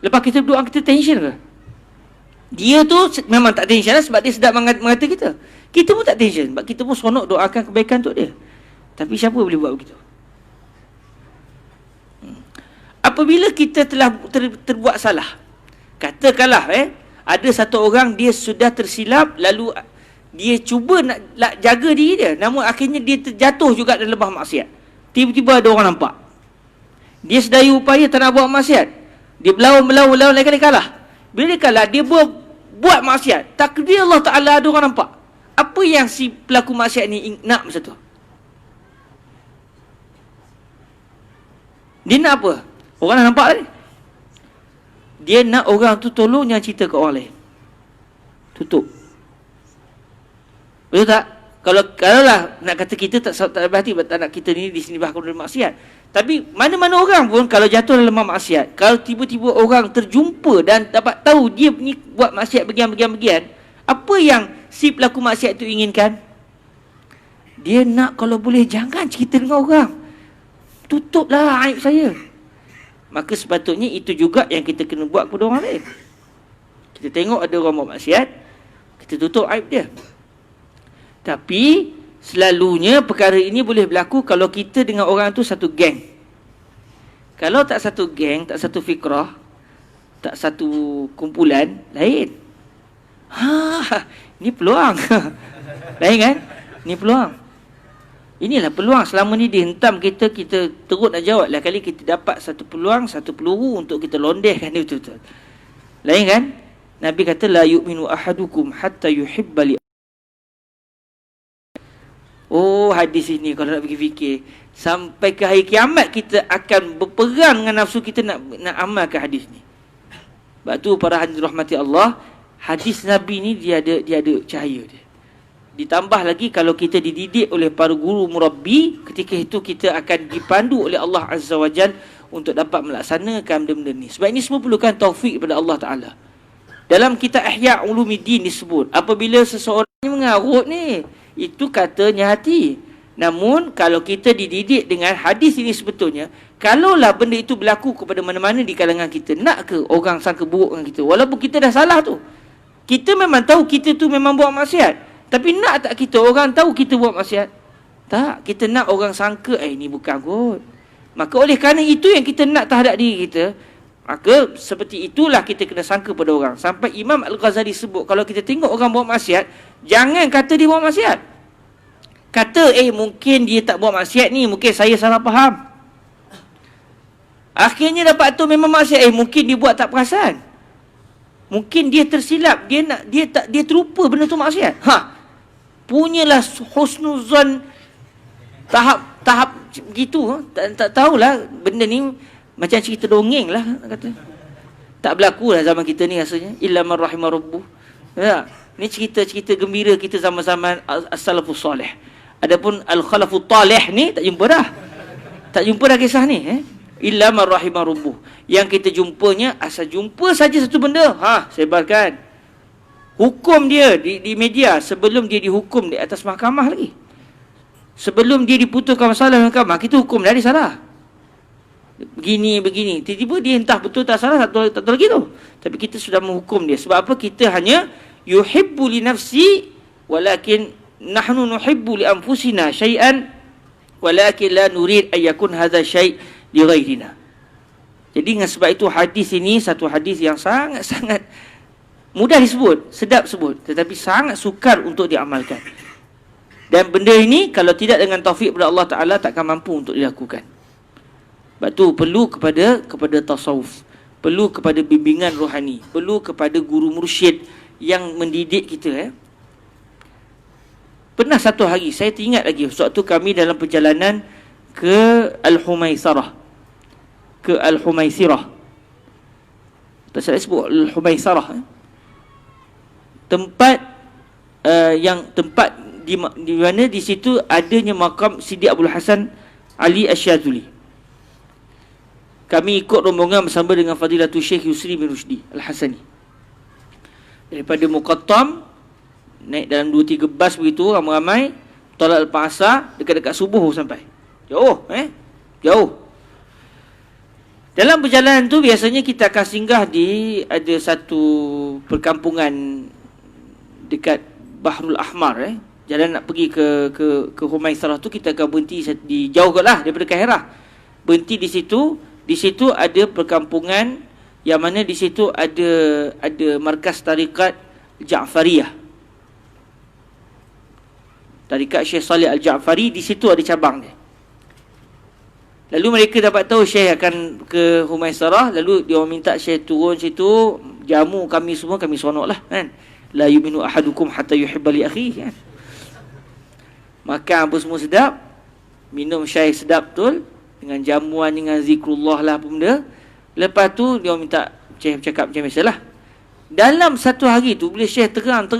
Lepas kita doa kita tension ke? Dia tu memang tak tension lah, sebab dia sedap mengata kita. Kita pun tak tension, sebab kita pun seronok doakan kebaikan untuk dia. Tapi siapa boleh buat begitu? Apabila kita telah terbuat salah, katakanlah ada satu orang dia sudah tersilap, lalu dia cuba nak jaga diri dia, namun akhirnya dia terjatuh juga dalam lembah maksiat. Tiba-tiba ada orang nampak, dia sedaya upaya tak nak buat maksiat, dia berlawan lain kali kalah. Bila dia kalah, dia buat maksiat, takdir Allah Ta'ala ada orang nampak. Apa yang si pelaku maksiat ni nak masa tu? Dia nak apa? Orang dah nampak tadi. Dia nak orang tu tolong, jangan cerita ke orang lain. Tutup. Betul tak? Kalau lah nak kata kita tak berhati, tak nak kita ni di sini bahkan dalam maksiat. Tapi mana-mana orang pun kalau jatuh dalam maksiat, kalau tiba-tiba orang terjumpa dan dapat tahu dia ni buat maksiat bagian-bagian, apa yang si pelaku maksiat tu inginkan? Dia nak kalau boleh jangan cerita dengan orang. Tutuplah aib saya. Maka sepatutnya itu juga yang kita kena buat kepada orang lain. Kita tengok ada orang buat maksiat, kita tutup aib dia. Tapi selalunya perkara ini boleh berlaku kalau kita dengan orang tu satu geng. Kalau tak satu geng, tak satu fikrah, tak satu kumpulan, lain. Ni peluang. Lain kan? Ni peluang. Inilah peluang. Selama ni dihentam kita terus nak jawab. Lah kali kita dapat satu peluang, satu peluru untuk kita londehkan dia betul-betul. Lain kan? Nabi kata la yu'minu ahadukum hatta yuhibba li. Oh, hadis ini kalau nak fikir-fikir, sampai ke hari kiamat kita akan berperang dengan nafsu kita nak amalkan hadis ni. Sebab tu para hadirin rahmati Allah, hadis Nabi ni dia ada cahaya dia. Ditambah lagi kalau kita dididik oleh para guru murabbi, ketika itu kita akan dipandu oleh Allah Azza wa Jal untuk dapat melaksanakan benda-benda ni. Sebab ini semua perlukan taufik kepada Allah Ta'ala. Dalam kitab Ihya Ulumuddin disebut, apabila seseorang mengarut ni, itu katanya hati. Namun kalau kita dididik dengan hadis ini sebetulnya, kalaulah benda itu berlaku kepada mana-mana di kalangan kita, nak ke orang sangka buruk dengan kita? Walaupun kita dah salah tu, kita memang tahu kita tu memang buat maksiat, tapi nak tak kita orang tahu kita buat maksiat? Tak, kita nak orang sangka ni bukan kot. Maka oleh kerana itu yang kita nak terhadap diri kita, Maka seperti itulah kita kena sangka pada orang. Sampai Imam Al-Ghazali sebut, kalau kita tengok orang buat maksiat, jangan kata dia buat maksiat. Kata, mungkin dia tak buat maksiat ni, mungkin saya salah faham. Akhirnya dapat tahu memang maksiat, mungkin dia buat tak perasan. Mungkin dia tersilap, dia terlupa benda tu maksiat. Punyalah husnuzan tahap begitu. Tak tahulah benda ni macam cerita dongeng lah kata. Tak berlaku lah zaman kita ni rasanya. Illa man rahimah rabbuh. Ni cerita-cerita gembira kita zaman-zaman as-salafus soleh. Adapun al-khalafut talih ni tak jumpa dah. Tak jumpa dah kisah ni. Illa man rahimah rabbuh. Yang kita jumpanya, asal jumpa saja satu benda, sebarkan. Hukum dia di media sebelum dia dihukum di atas mahkamah lagi. Sebelum dia diputuskan masalah mahkamah, kita hukum dia salah. Begini. Tiba-tiba dia entah betul tak salah, tak tahu lagi tu. Tapi kita sudah menghukum dia. Sebab apa? Kita hanya yuhibbu li nafsi walakin nahnu nuhibbu li anfusina syai'an walakin la nurid an yakun hadha syai' li ghairina. Jadi dengan sebab itu hadis ini satu hadis yang sangat-sangat mudah disebut, sedap sebut, tetapi sangat sukar untuk diamalkan. Dan benda ini kalau tidak dengan taufik daripada Allah Ta'ala takkan mampu untuk dilakukan. Sebab tu perlu kepada tasawuf, perlu kepada bimbingan rohani, perlu kepada guru mursyid yang mendidik kita. Pernah satu hari, saya teringat lagi, waktu kami dalam perjalanan ke Al-Humaisarah, ke Al-Humaisirah. Tak saya sebut Al-Humaisarah. Tempat tempat di mana di situ adanya makam Sidi Abdul Hasan Ali Asy-Syadzili. Kami ikut rombongan bersama dengan Fadilatul Syekh Yusri bin Rushdi Al-Hasani. Daripada Muqattam naik dalam 2-3 bas begitu ramai-ramai, tolak lepas asar, dekat-dekat subuh sampai. Jauh. Dalam perjalanan tu biasanya kita akan singgah di ada satu perkampungan dekat Bahrul Ahmar. Jalan nak pergi ke Humaisarah tu kita akan berhenti di jauh lah daripada Kairah. Berhenti di situ. Di situ ada perkampungan yang mana di situ ada markas tarikat Ja'fariyah. Tarikat Syekh Salih Al-Ja'fari, di situ ada cabang dia. Lalu mereka dapat tahu Syekh akan ke Humaisarah, lalu dia minta Syekh turun situ, jamu kami semua, kami seronok lah kan. La yu'minu ahadukum hatta yuhibba li akhihi kan. Makan apa semua sedap, minum syai sedap betul, dengan jamuan, dengan zikrullah lah apa benda. Lepas tu dia minta Syekh cakap macam biasalah. Dalam satu hari tu bila Syekh terang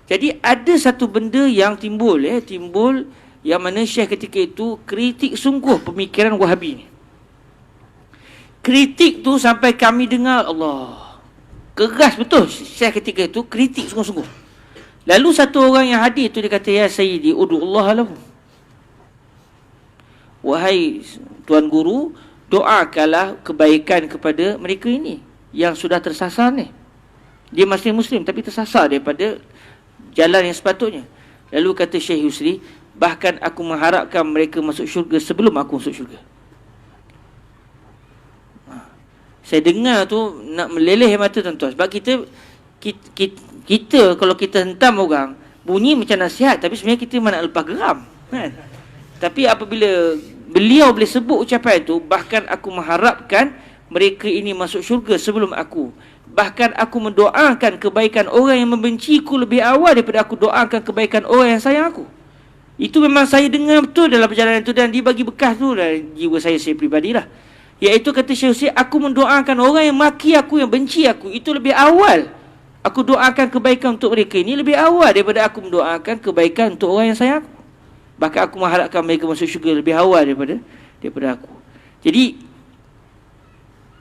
jadi ada satu benda yang timbul yang mana Syekh ketika itu kritik sungguh pemikiran Wahabi ni. Kritik tu sampai kami dengar, Allah, keras betul Syekh ketika itu kritik sungguh-sungguh. Lalu satu orang yang hadir tu dia kata, ya Sayyidi ud'ullah lahum. Wahai Tuan Guru, doakanlah kebaikan kepada mereka ini yang sudah tersasar ni. Dia masih Muslim tapi tersasar daripada jalan yang sepatutnya. Lalu kata Syekh Yusri, bahkan aku mengharapkan mereka masuk syurga sebelum aku masuk syurga. Saya dengar tu nak meleleh mata tuan-tuan. Sebab kita kalau kita hentam orang, bunyi macam nasihat, tapi sebenarnya kita mana lepas geram kan? Tapi apabila beliau boleh sebut ucapan itu, bahkan aku mengharapkan mereka ini masuk syurga sebelum aku. Bahkan aku mendoakan kebaikan orang yang membenciku lebih awal daripada aku doakan kebaikan orang yang sayang aku. Itu memang saya dengar betul dalam perjalanan itu, dan dia bagi bekas tu dalam jiwa saya pribadilah. Iaitu kata Syekh Hussein, aku mendoakan orang yang maki aku, yang benci aku, itu lebih awal. Aku doakan kebaikan untuk mereka ini lebih awal daripada aku mendoakan kebaikan untuk orang yang sayang aku. Bahkan aku mengharapkan mereka masuk syurga lebih awal daripada aku. Jadi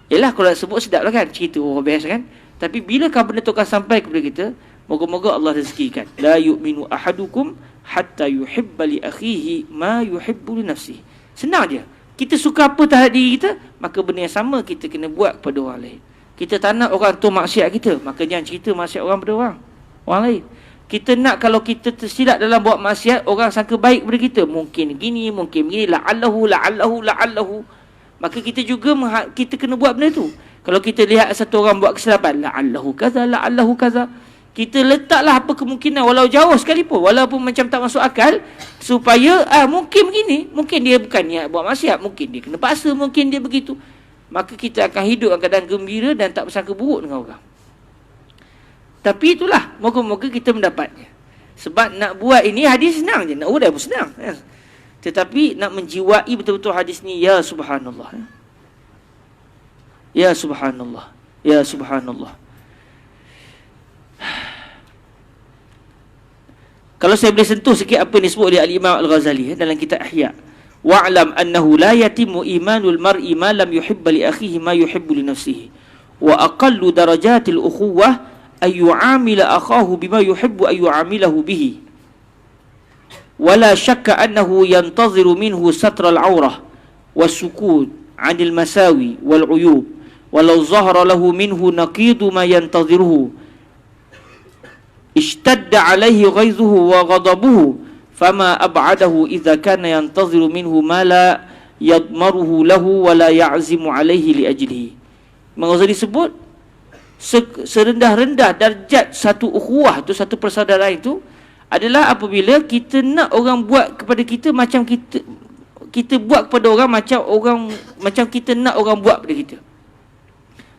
yalah, kalau nak sebut sedap lah kan, cerita orang best kan. Tapi bila benda tu akan sampai kepada kita, moga-moga Allah rezekikan. La yu'minu ahadukum hatta yuhibba li akhihi ma yuhibbu li nafsihi. Senang je. Kita suka apa terhadap diri kita, maka benda yang sama kita kena buat kepada orang lain. Kita tak nak orang tu maksiat kita, maka jangan cerita maksiat orang pada orang lain. Kita nak kalau kita tersilap dalam buat maksiat, orang sangka baik kepada kita, mungkin gini, mungkin begini, la'allahu. maka kita juga kita kena buat benda tu. Kalau kita lihat satu orang buat kesilapan, la'allahu kaza, kita letaklah apa kemungkinan walau jauh sekalipun, walaupun macam tak masuk akal, supaya mungkin begini, mungkin dia bukan niat buat maksiat, mungkin dia kena paksa, mungkin dia begitu. Maka kita akan hidup dalam keadaan gembira dan tak bersangka buruk dengan orang. Tapi itulah, moga-moga kita mendapatnya. Sebab nak buat ini hadis senang je, nak buat pun senang. Tetapi nak menjiwai betul-betul hadis ni, ya subhanallah. Ya subhanallah. Ya subhanallah. Kalau saya boleh sentuh sikit apa yang disebut oleh Al-Imam Al-Ghazali dalam kitab Ihya. Wa'lam annahu la yatimu imanul mar'i ma lam yuhibba li akhihi ma yuhibbu li nafsihi. Wa aqallu darajatil ukhuwah ay yu'amila akhahu bima yuhibbu ay yu'amilahu bihi. Wala syakka annahu yantaziru minhu satral aurah was-sukut 'anil masawi wal 'uyub. Walau zahara lahu minhu naqidu ma yantaziruhu ishtadda alaihi ghaizuhu wa ghadabuhu fama ab'adahu idza kana yantaziru minhu ma la yadmaruhu lahu wa la ya'zimu alaihi li ajlihi. Imam Ghazali sebut serendah-rendah darjat satu ukhuwah tu, satu persaudaraan itu adalah apabila kita nak orang buat kepada kita macam kita buat kepada orang macam kita nak orang buat kepada kita.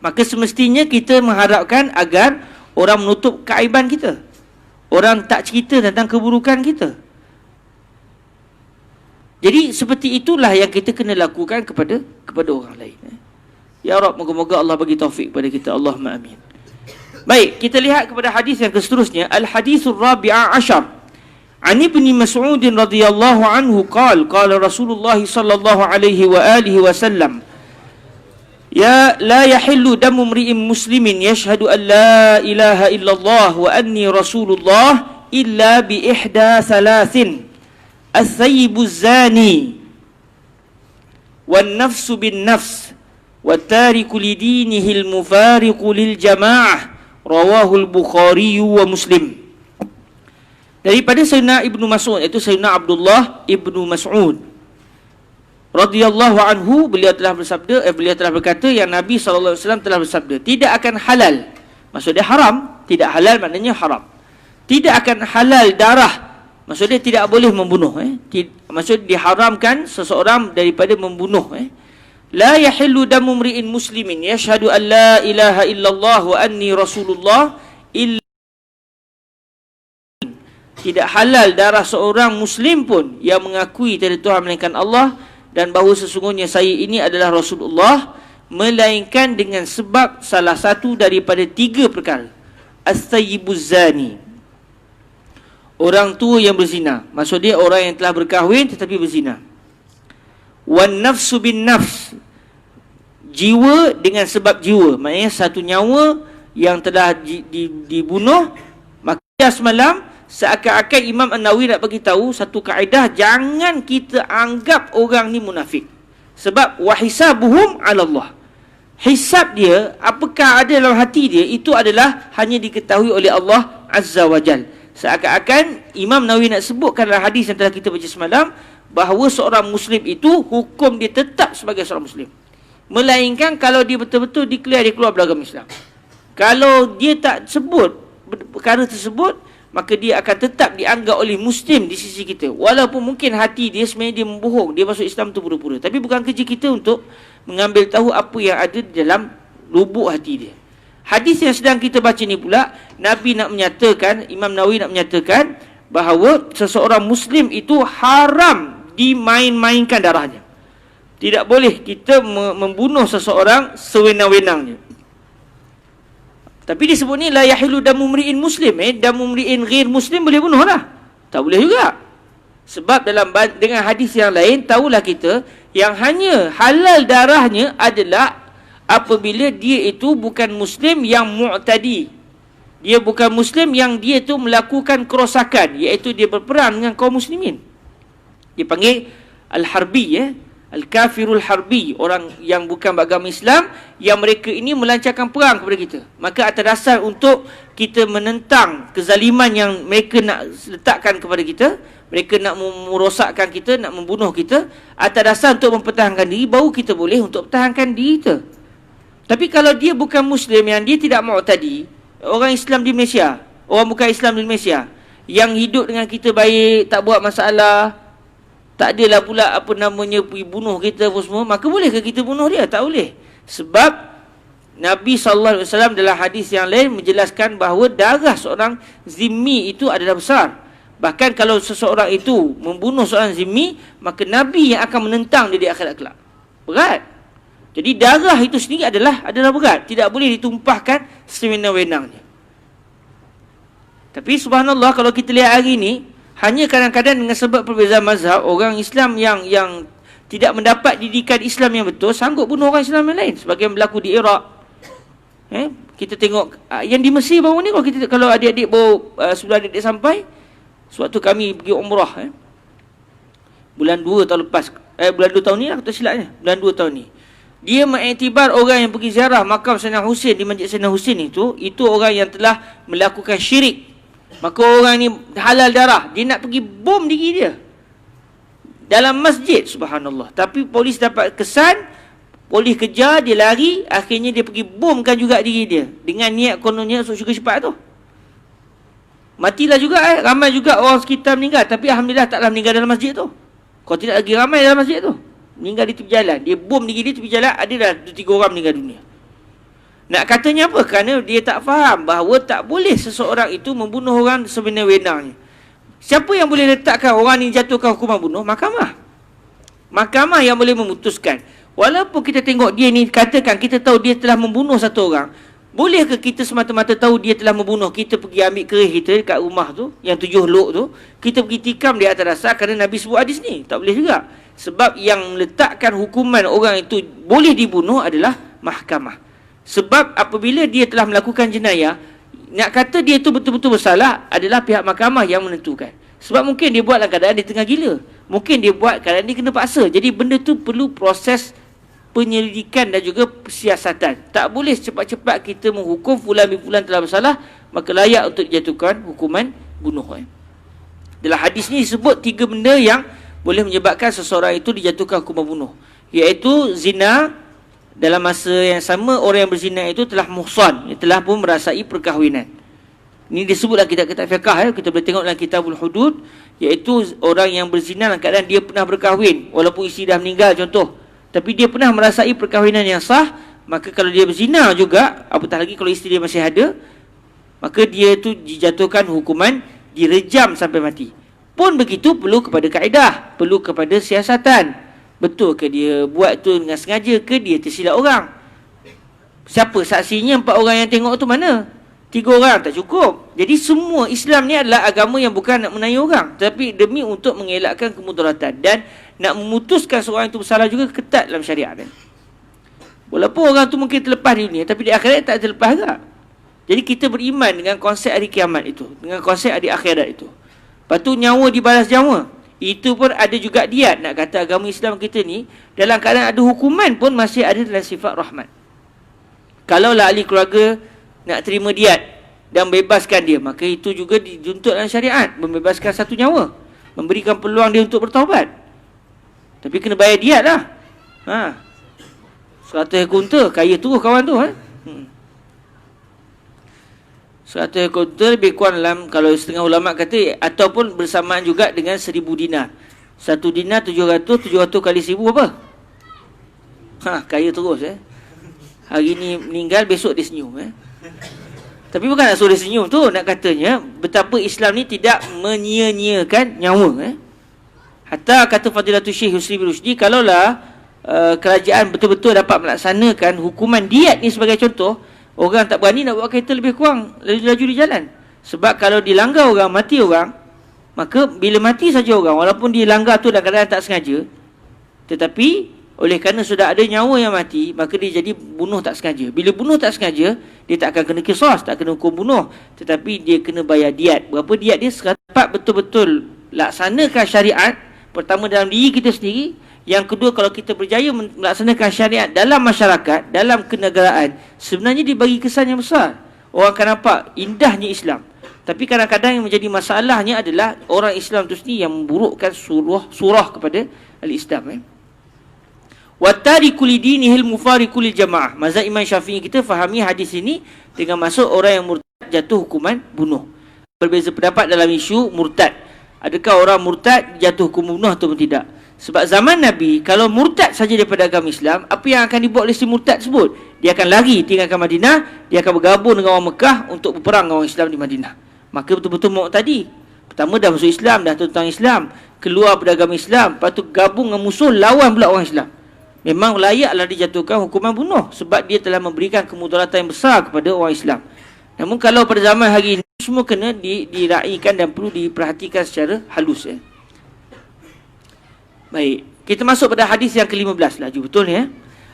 Maka semestinya kita mengharapkan agar orang menutup keaiban kita, orang tak cerita tentang keburukan kita. Jadi seperti itulah yang kita kena lakukan kepada orang lain. Ya Rabb, moga-moga Allah bagi taufik kepada kita. Allahumma amin. Baik, kita lihat kepada hadis yang seterusnya. Al-hadithur rabi'a asyar. An Ibni Mas'ud radhiyallahu anhu qala Rasulullah sallallahu alaihi wa alihi wasallam, ya la yahillu damu mri'in muslimin yashhadu an la ilaha illallah wa anni rasulullah illa bi ihda thalathin as-sayyibu zani wan nafsu bin nafs wa tariku lidinihi al-mufariqu lil jamaah. Rawahu al-Bukhari wa Muslim. Daripada Sayyidina Ibnu Mas'ud, iaitu Sayyidina Abdullah Ibnu Mas'ud radhiyallahu anhu, beliau telah berkata yang Nabi SAW telah bersabda, tidak akan halal, maksudnya haram, tidak halal maknanya haram, tidak akan halal darah, maksudnya tidak boleh membunuh, maksudnya diharamkan seseorang daripada membunuh. La yahillu damu mri'in muslimin yashhadu an la ilaha illallah wa anni rasulullah illa, tidak halal darah seorang muslim pun yang mengakui tiada Tuhan melainkan Allah dan bahawa sesungguhnya saya ini adalah Rasulullah, melainkan dengan sebab salah satu daripada tiga perkara. As-sayyibuz zani, orang tua yang berzina, maksudnya orang yang telah berkahwin tetapi berzina. Wan nafsu bin nafs, jiwa dengan sebab jiwa, maknanya satu nyawa yang telah dibunuh. Maka semalam seakan-akan Imam An-Nawawi nak bagi tahu satu kaedah, jangan kita anggap orang ni munafik. Sebab wahisabuhum 'ala Allah, hisab dia, apakah ada dalam hati dia, itu adalah hanya diketahui oleh Allah Azza wa Jal. Seakan-akan Imam Nawawi nak sebutkan dalam hadis yang telah kita baca semalam, bahawa seorang Muslim itu hukum dia tetap sebagai seorang Muslim, melainkan kalau dia betul-betul declare dia keluar dari agama Islam. Kalau dia tak sebut perkara tersebut, maka dia akan tetap dianggap oleh Muslim di sisi kita, walaupun mungkin hati dia sebenarnya dia membohong, dia masuk Islam tu pura-pura. Tapi bukan kerja kita untuk mengambil tahu apa yang ada di dalam lubuk hati dia. Hadis yang sedang kita baca ni pula, Nabi nak menyatakan, Imam Nawawi nak menyatakan bahawa seseorang Muslim itu haram dimain-mainkan darahnya. Tidak boleh kita membunuh seseorang sewenang-wenangnya. Tapi disebut ni la yahilu damu mri'in muslim, damu mri'in ghair muslim boleh bunuh lah. Tak boleh juga. Sebab dengan hadis yang lain, tahulah kita yang hanya halal darahnya adalah apabila dia itu bukan Muslim yang mu'tadi. Dia bukan Muslim yang dia itu melakukan kerosakan, iaitu dia berperang dengan kaum muslimin. Dipanggil Al-Harbi, Al-kafirul harbi, orang yang bukan beragama Islam, yang mereka ini melancarkan perang kepada kita. Maka atas dasar untuk kita menentang kezaliman yang mereka nak letakkan kepada kita, mereka nak merosakkan kita, nak membunuh kita, atas dasar untuk mempertahankan diri, baru kita boleh untuk pertahankan diri kita. Tapi kalau dia bukan Muslim, yang dia tidak mu'tadi, orang Islam di Malaysia, orang bukan Islam di Malaysia, yang hidup dengan kita baik, tak buat masalah, tak adalah pula apa namanya pergi bunuh kita apa semua, maka bolehkah kita bunuh dia? Tak boleh. Sebab Nabi SAW dalam hadis yang lain menjelaskan bahawa darah seorang zimmi itu adalah besar. Bahkan kalau seseorang itu membunuh seorang zimmi, maka Nabi yang akan menentang dia di akhirat kelak. Berat. Jadi darah itu sendiri adalah berat. Tidak boleh ditumpahkan sewenang-wenangnya. Tapi subhanallah, kalau kita lihat hari ini, hanya kadang-kadang dengan sebab perbezaan mazhab, orang Islam yang tidak mendapat didikan Islam yang betul sanggup bunuh orang Islam yang lain, sebagai yang berlaku di Iraq. Kita tengok yang di Mesir baru ni, kalau adik-adik baru sebelum adik-adik sampai, sewaktu kami pergi umrah bulan 2 tahun lepas, bulan 2 tahun ni lah, tak silapnya, bulan 2 tahun ni, dia mengiktibar orang yang pergi ziarah makam Sayyidina Husin di Masjid Sayyidina Husin itu orang yang telah melakukan syirik. Maka orang ni halal darah, dia nak pergi bom diri dia dalam masjid, subhanallah. Tapi polis dapat kesan, polis kejar, dia lari, akhirnya dia pergi bomkan juga diri dia dengan niat kononnya untuk syurga cepat tu. Matilah juga ramai juga orang sekitar meninggal, tapi alhamdulillah taklah meninggal dalam masjid tu. Kalau tidak lagi ramai dalam masjid tu meninggal di tepi jalan. Dia bom diri dia tepi jalan, ada dah 2-3 orang meninggal dunia. Nak katanya apa? Kerana dia tak faham bahawa tak boleh seseorang itu membunuh orang sewenang-wenangnya. Siapa yang boleh letakkan orang ni jatuhkan hukuman bunuh? Mahkamah. Mahkamah yang boleh memutuskan. Walaupun kita tengok dia ni, katakan kita tahu dia telah membunuh satu orang, bolehkah kita semata-mata tahu dia telah membunuh, kita pergi ambil kerih kita dekat rumah tu, yang 7 lok tu, kita pergi tikam dia atas dasar kerana Nabi sebut hadis ni? Tak boleh juga. Sebab yang meletakkan hukuman orang itu boleh dibunuh adalah mahkamah. Sebab apabila dia telah melakukan jenayah, nak kata dia tu betul-betul bersalah adalah pihak mahkamah yang menentukan. Sebab mungkin dia buat dalam keadaan dia tengah gila, mungkin dia buat keadaan dia kena paksa. Jadi benda tu perlu proses penyelidikan dan juga siasatan. Tak boleh cepat-cepat kita menghukum fulan bin fulan telah bersalah, maka layak untuk dijatuhkan hukuman bunuh. Dalam hadis ni disebut 3 benda yang boleh menyebabkan seseorang itu dijatuhkan hukuman bunuh, iaitu zina. Dalam masa yang sama, orang yang berzina itu telah muhsan, telah pun merasai perkahwinan. Ini disebut dalam kitab-kitab fiqh, kita boleh tengok dalam Kitabul Hudud, iaitu orang yang berzina dalam keadaan dia pernah berkahwin, walaupun isteri dah meninggal contoh, tapi dia pernah merasai perkahwinan yang sah, maka kalau dia berzina juga, apatah lagi kalau isteri dia masih ada, maka dia itu dijatuhkan hukuman direjam sampai mati. Pun begitu perlu kepada kaedah, perlu kepada siasatan. Betul ke dia buat tu dengan sengaja ke dia tersilap orang? Siapa saksinya? 4 orang yang tengok tu mana? 3 orang tak cukup. Jadi semua Islam ni adalah agama yang bukan nak menayi orang, tapi demi untuk mengelakkan kemudaratan dan nak memutuskan seorang itu bersalah juga ketat dalam syariat. Walaupun orang tu mungkin terlepas di dunia, tapi di akhirat tak terlepas juga. Jadi kita beriman dengan konsep hari kiamat itu, dengan konsep hari akhirat itu. Lepas tu nyawa dibalas nyawa. Itu pun ada juga diat. Nak kata agama Islam kita ni dalam keadaan ada hukuman pun masih ada dalam sifat rahmat. Kalaulah ahli keluarga nak terima diat dan bebaskan dia, maka itu juga dituntut dalam syariat, membebaskan satu nyawa, memberikan peluang dia untuk bertaubat. Tapi kena bayar diat lah. 100 ekor unta, kaya terus kawan tu. 100 ekor unta lebih kurang dalam, kalau setengah ulama kata, ataupun bersamaan juga dengan 1000 dinar. 1 dinar 700, 700 kali 1000 apa? Kaya terus. Hari ni meninggal, besok dia senyum. Tapi bukan nak suruh dia senyum tu, nak katanya betapa Islam ni tidak menyia-nyiakan nyawa. Hatta kata Fadilatul Syekh Yusri bin Rushdi, kalaulah kerajaan betul-betul dapat melaksanakan hukuman diat ni sebagai contoh, orang tak berani nak bawa kereta lebih kurang laju-laju di jalan. Sebab kalau dilanggar orang, mati orang, maka bila mati saja orang, walaupun dia langgar tu dalam keadaan tak sengaja, tetapi oleh kerana sudah ada nyawa yang mati, maka dia jadi bunuh tak sengaja. Bila bunuh tak sengaja, dia tak akan kena qisas, tak kena hukum bunuh, tetapi dia kena bayar diat. Berapa diat dia? Dapat betul-betul laksanakan syariat, pertama dalam diri kita sendiri, Yang kedua, kalau kita berjaya melaksanakan syariat dalam masyarakat, dalam kenegaraan, sebenarnya dia bagi kesan yang besar. Orang akan nampak indahnya Islam. Tapi kadang-kadang yang menjadi masalahnya adalah orang Islam itu sendiri yang memburukkan surah kepada al-Islam. Wattariku lidinihil mufariqu lil jamaah. Mazhab Imam Syafi'i kita fahami hadis ini dengan maksud orang yang murtad jatuh hukuman bunuh. Berbeza pendapat dalam isu murtad. Adakah orang murtad jatuh hukum bunuh ataupun tidak? Sebab zaman Nabi, kalau murtad saja daripada agama Islam, apa yang akan dibuat oleh si murtad tersebut? Dia akan lari tinggalkan Madinah, dia akan bergabung dengan orang Mekah untuk berperang dengan orang Islam di Madinah. Maka betul-betul maut tadi. Pertama dah masuk Islam, dah tentang Islam, keluar pada agama Islam, lepas tu gabung dengan musuh, lawan pula orang Islam. Memang layaklah dijatuhkan hukuman bunuh sebab dia telah memberikan kemudaratan yang besar kepada orang Islam. Namun kalau pada zaman hari ini, semua kena diraikan dan perlu diperhatikan secara halus. Baik, kita masuk pada hadis yang ke-15 laju, betul ya?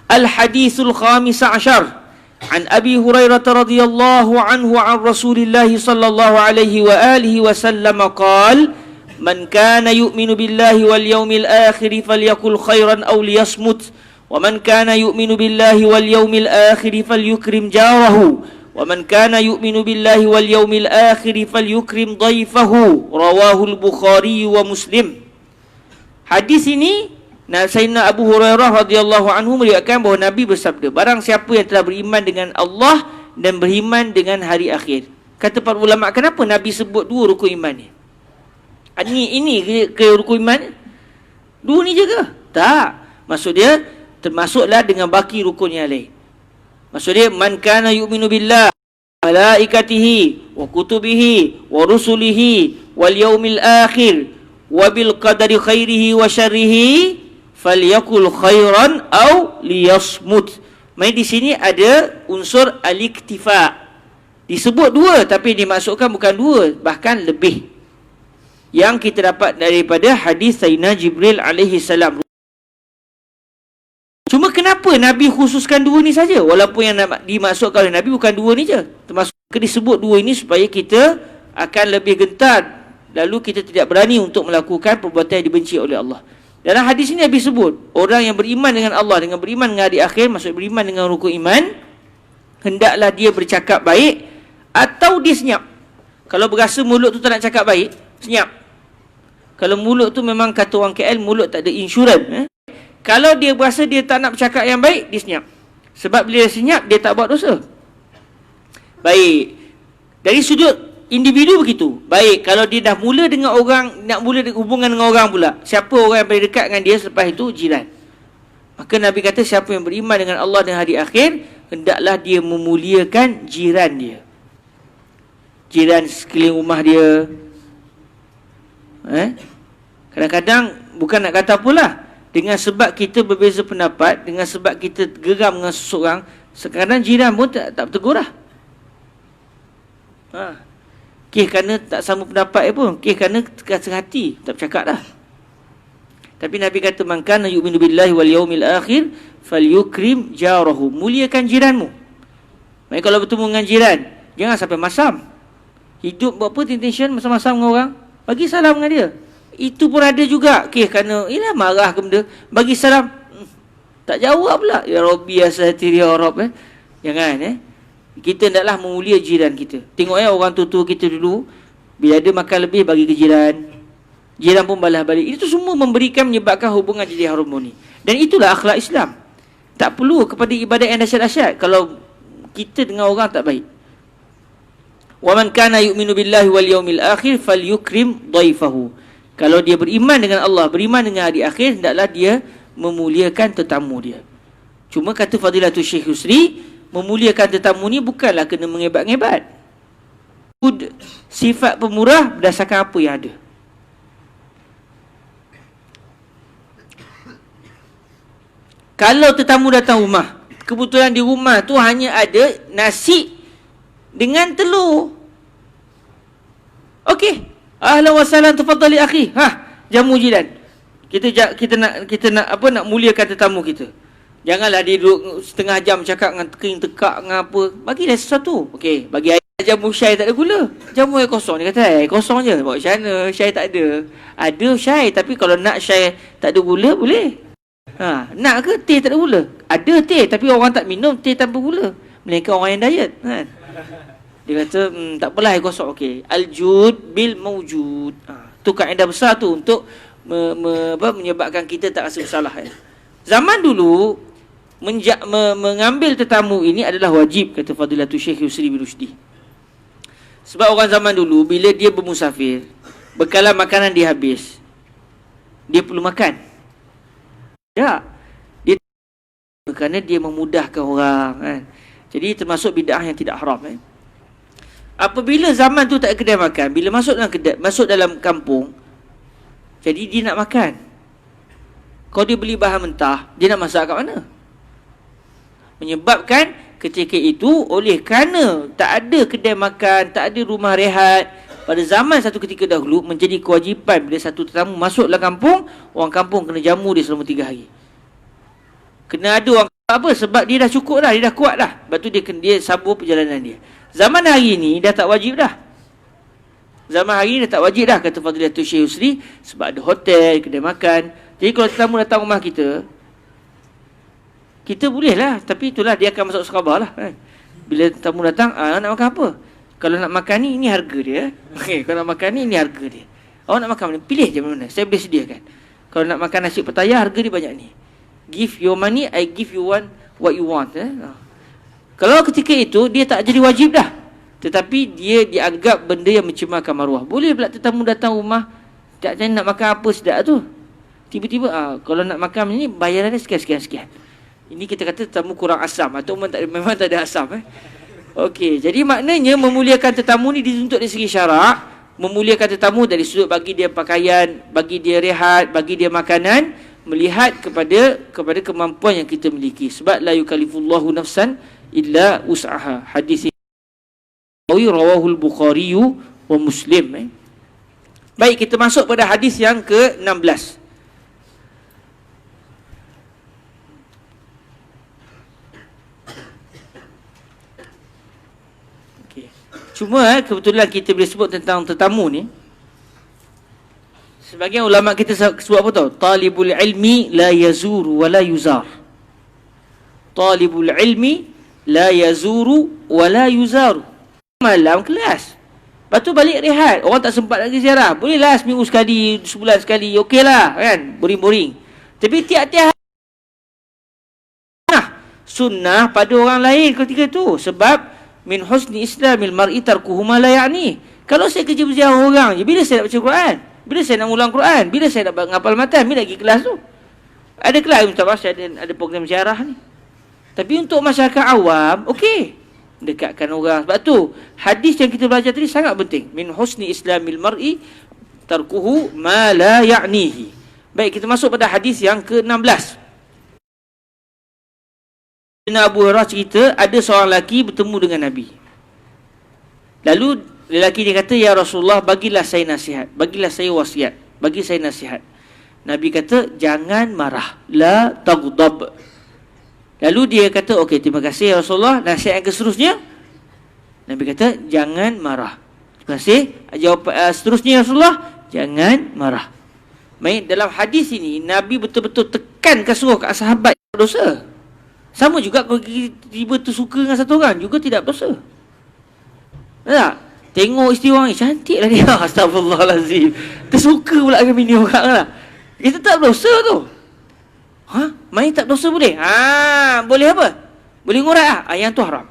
Al-hadithul khamis ashar an Abi Hurairah radhiyallahu anhu an Rasulillah sallallahu alaihi wa alihi wasallam qala man kana yu'minu billahi wal yawmil akhir falyakul khairan aw liyasmut wa man kana yu'minu billahi wal yawmil akhir falyukrim jarahu wa man kana yu'minu billahi wal yawmil akhir falyukrim dhaifahu rawahu al-Bukhari wa Muslim. Hadis ini Sayyidina Abu Hurairah radhiyallahu anhu meriwayatkan bahawa Nabi bersabda, barang siapa yang telah beriman dengan Allah dan beriman dengan hari akhir. Kata para ulama, kenapa Nabi sebut dua rukun iman ni? Ini ke rukun iman? Dua ni je ke? Tak. Maksud dia termasuklah dengan baki rukun yang lain. Maksud dia man kana yu'minu billah malaikatihi wa kutubihi wa rusulihi wal yaumil akhir wa bil qadari khairihi wa syarrihi falyakul khairan aw liyasmut. Main di sini ada unsur al-iktifa. Disebut dua tapi dimaksudkan bukan dua, bahkan lebih. Yang kita dapat daripada hadis Sayyidina Jibril alaihi salam. Cuma kenapa Nabi khususkan dua ni saja? Walaupun yang dimaksudkan oleh Nabi bukan dua ni je. Termasuk disebut dua ini supaya kita akan lebih gentar. Lalu kita tidak berani untuk melakukan perbuatan yang dibenci oleh Allah. Dalam hadis ini Nabi sebut, orang yang beriman dengan Allah, dengan beriman dengan hari akhir, maksud beriman dengan rukun iman, hendaklah dia bercakap baik atau dia senyap. Kalau berasa mulut tu tak nak cakap baik, senyap. Kalau mulut tu memang kata orang KL, mulut tak ada insurans. Kalau dia berasa dia tak nak bercakap yang baik, dia senyap. Sebab bila dia senyap, dia tak buat dosa. Baik. Dari sudut individu begitu. Baik, kalau dia dah mula dengan orang, nak mula hubungan dengan orang pula, siapa orang yang paling dekat dengan dia selepas itu? Jiran. Maka Nabi kata siapa yang beriman dengan Allah dan hari akhir, hendaklah dia memuliakan jiran dia. Jiran sekeliling rumah dia. Kadang-kadang bukan nak kata apalah, dengan sebab kita berbeza pendapat, dengan sebab kita geram dengan seseorang, sekarang jiran pun tak bertegur lah. Kerana tak sama pendapat pun, kerana terkasih hati, tak bercakap dah. Tapi Nabi kata man kana yu'minu billahi wal yawmil akhir falyukrim jarahu. Muliakan jiranmu. Baik, kalau bertemu dengan jiran, jangan sampai masam. Hidup buat apa tension masam-masam dengan orang? Bagi salam dengan dia. Itu pun ada juga. Kerana ialah marah ke benda, bagi salam, tak jawab pula. Ya Rabbi ya Satir ya Rabb. Jangan kita hendaklah memulia jiran kita. Tengok orang tua-tua kita dulu, bila ada makan lebih bagi ke jiran, jiran pun balas balik. Itu semua menyebabkan hubungan jadi harmoni. Dan itulah akhlak Islam. Tak perlu kepada ibadat yang dahsyat-dahsyat kalau kita dengan orang tak baik. Wa man kana yu'minu billahi wal yawmil akhir falyukrim dhaifahu. Kalau dia beriman dengan Allah, beriman dengan hari akhir, hendaklah dia memuliakan tetamu dia. Cuma kata Fadilatul Syekh Yusri, memuliakan tetamu ni bukanlah kena mengebat-ngebat. Sifat pemurah berdasarkan apa yang ada. Kalau tetamu datang rumah, kebetulan di rumah tu hanya ada nasi dengan telur. Okey, ahlan wa sahlan, tafadhali akhi. Jamu jiran. Kita nak muliakan tetamu kita. Janganlah dia duduk setengah jam cakap dengan kering tekak dengan apa. Bagi dia sesuatu. Okey, bagi air jamu syai tak ada gula. Jamu air kosong. Dia kata air kosong je. Buat macam mana? Syai tak ada. Ada syai, tapi kalau nak syai tak ada gula, boleh. Nak ke teh tak ada gula? Ada teh tapi orang tak minum teh tanpa gula. Melainkan orang yang diet kan. Dia kata tak apalah air kosong. Okey. Al-jud bil mawjud. Tu kaedah besar tu untuk menyebabkan kita tak rasa bersalah kan. Zaman dulu mengambil tetamu ini adalah wajib, kata Fadilatul Syekh Yusri bin Rushdi. Sebab orang zaman dulu bila dia bermusafir, bekalan makanan dia habis, dia perlu makan. Tak. Dia kerana dia memudahkan orang kan. Jadi termasuk bid'ah yang tidak haram kan. Apabila zaman tu tak ada kedai makan, bila masuk dalam kampung, jadi dia nak makan. Kalau dia beli bahan mentah, dia nak masak kat mana? Menyebabkan ketika itu oleh kerana tak ada kedai makan, tak ada rumah rehat, pada zaman satu ketika dahulu menjadi kewajipan bila satu tetamu masuk dalam kampung, orang kampung kena jamu dia selama 3 hari. Kena ada orang apa? Sebab dia dah cukup dah, dia dah kuat dah. Lepas tu dia sambung perjalanan dia. Zaman hari ni dah tak wajib dah. Zaman hari ni dah tak wajib dah, kata Fadilatul Syekh Yusri, sebab ada hotel, kedai makan. Jadi kalau tetamu datang rumah kita, kita boleh lah, tapi itulah dia akan masuk sekabah lah kan. Bila tetamu datang, nak makan apa? Kalau nak makan ni, ini harga dia. Okay, kalau nak makan ni, ini harga dia. Awak nak makan mana? Pilih je mana, saya boleh sediakan. Kalau nak makan nasi petaya, harga dia banyak ni. Give your money, I give you what you want. Kalau ketika itu, dia tak jadi wajib dah. Tetapi dia dianggap benda yang mencemarkan maruah. Boleh pula tetamu datang rumah, tak nak makan apa sedap tu. Tiba-tiba, kalau nak makan ni, bayarannya sekian. Ini kita kata tetamu kurang asam atau memang tak ada asam. Okey, jadi maknanya memuliakan tetamu ni dituntut dari segi syarak. Memuliakan tetamu dari sudut bagi dia pakaian, bagi dia rehat, bagi dia makanan, melihat kepada kemampuan yang kita miliki. Sebab la yukallifullahu nafsan illa wus'aha. Hadis ini rawahul Bukhari wa Muslim. Baik, kita masuk pada hadis yang ke-16. Cuma kebetulan kita boleh sebut tentang tetamu ni. Sebagian ulama kita sebut apa tahu? Talibul ilmi la yazuru wa la yuzar. Talibul ilmi la yazuru wa la yuzaru. Malam kelas. Lepas tu balik rehat. Orang tak sempat lagi ziarah. Bolehlah seminggu sekali, sebulan sekali. Okeylah kan? Boring-boring. Tapi tiap-tiap sunnah pada orang lain ketika tu. Sebab min husni islamil mar'i tarkuhu ma la ya'ni. Kalau saya kerja berziarah orang je, bila saya nak baca Quran? Bila saya nak ulang Quran? Bila saya nak ngapal matan? Bila lagi kelas tu? Ada kelas Ustaz, ada program ziarah ni. Tapi untuk masyarakat awam, okey. Dekatkan orang. Sebab tu hadis yang kita belajar tadi sangat penting. Min husni islamil mar'i tarkuhu ma la ya'nihi. Baik, kita masuk pada hadis yang ke-16. Abu Hurairah cerita, ada seorang lelaki bertemu dengan Nabi. Lalu lelaki dia kata, ya Rasulullah, bagilah saya nasihat, bagilah saya wasiat, bagi saya nasihat. Nabi kata, jangan marah, la taghdab. Lalu dia kata, okey, terima kasih ya Rasulullah. Nasihat yang seterusnya, Nabi kata, jangan marah. Terima kasih. Jawab seterusnya ya Rasulullah, jangan marah. Baik, dalam hadis ini Nabi betul-betul tekankan suruh kat sahabat dosa. Sama juga kalau tiba tersuka dengan satu orang, juga tidak berdosa. Tak? Tengok isteri orang ni, cantiklah dia. Astagfirullahalazim. Tersuka pula dengan bini orang lah. Kita tak berdosa tu. Main tak berdosa boleh? Boleh apa? Boleh ngorat lah. Yang tu haram.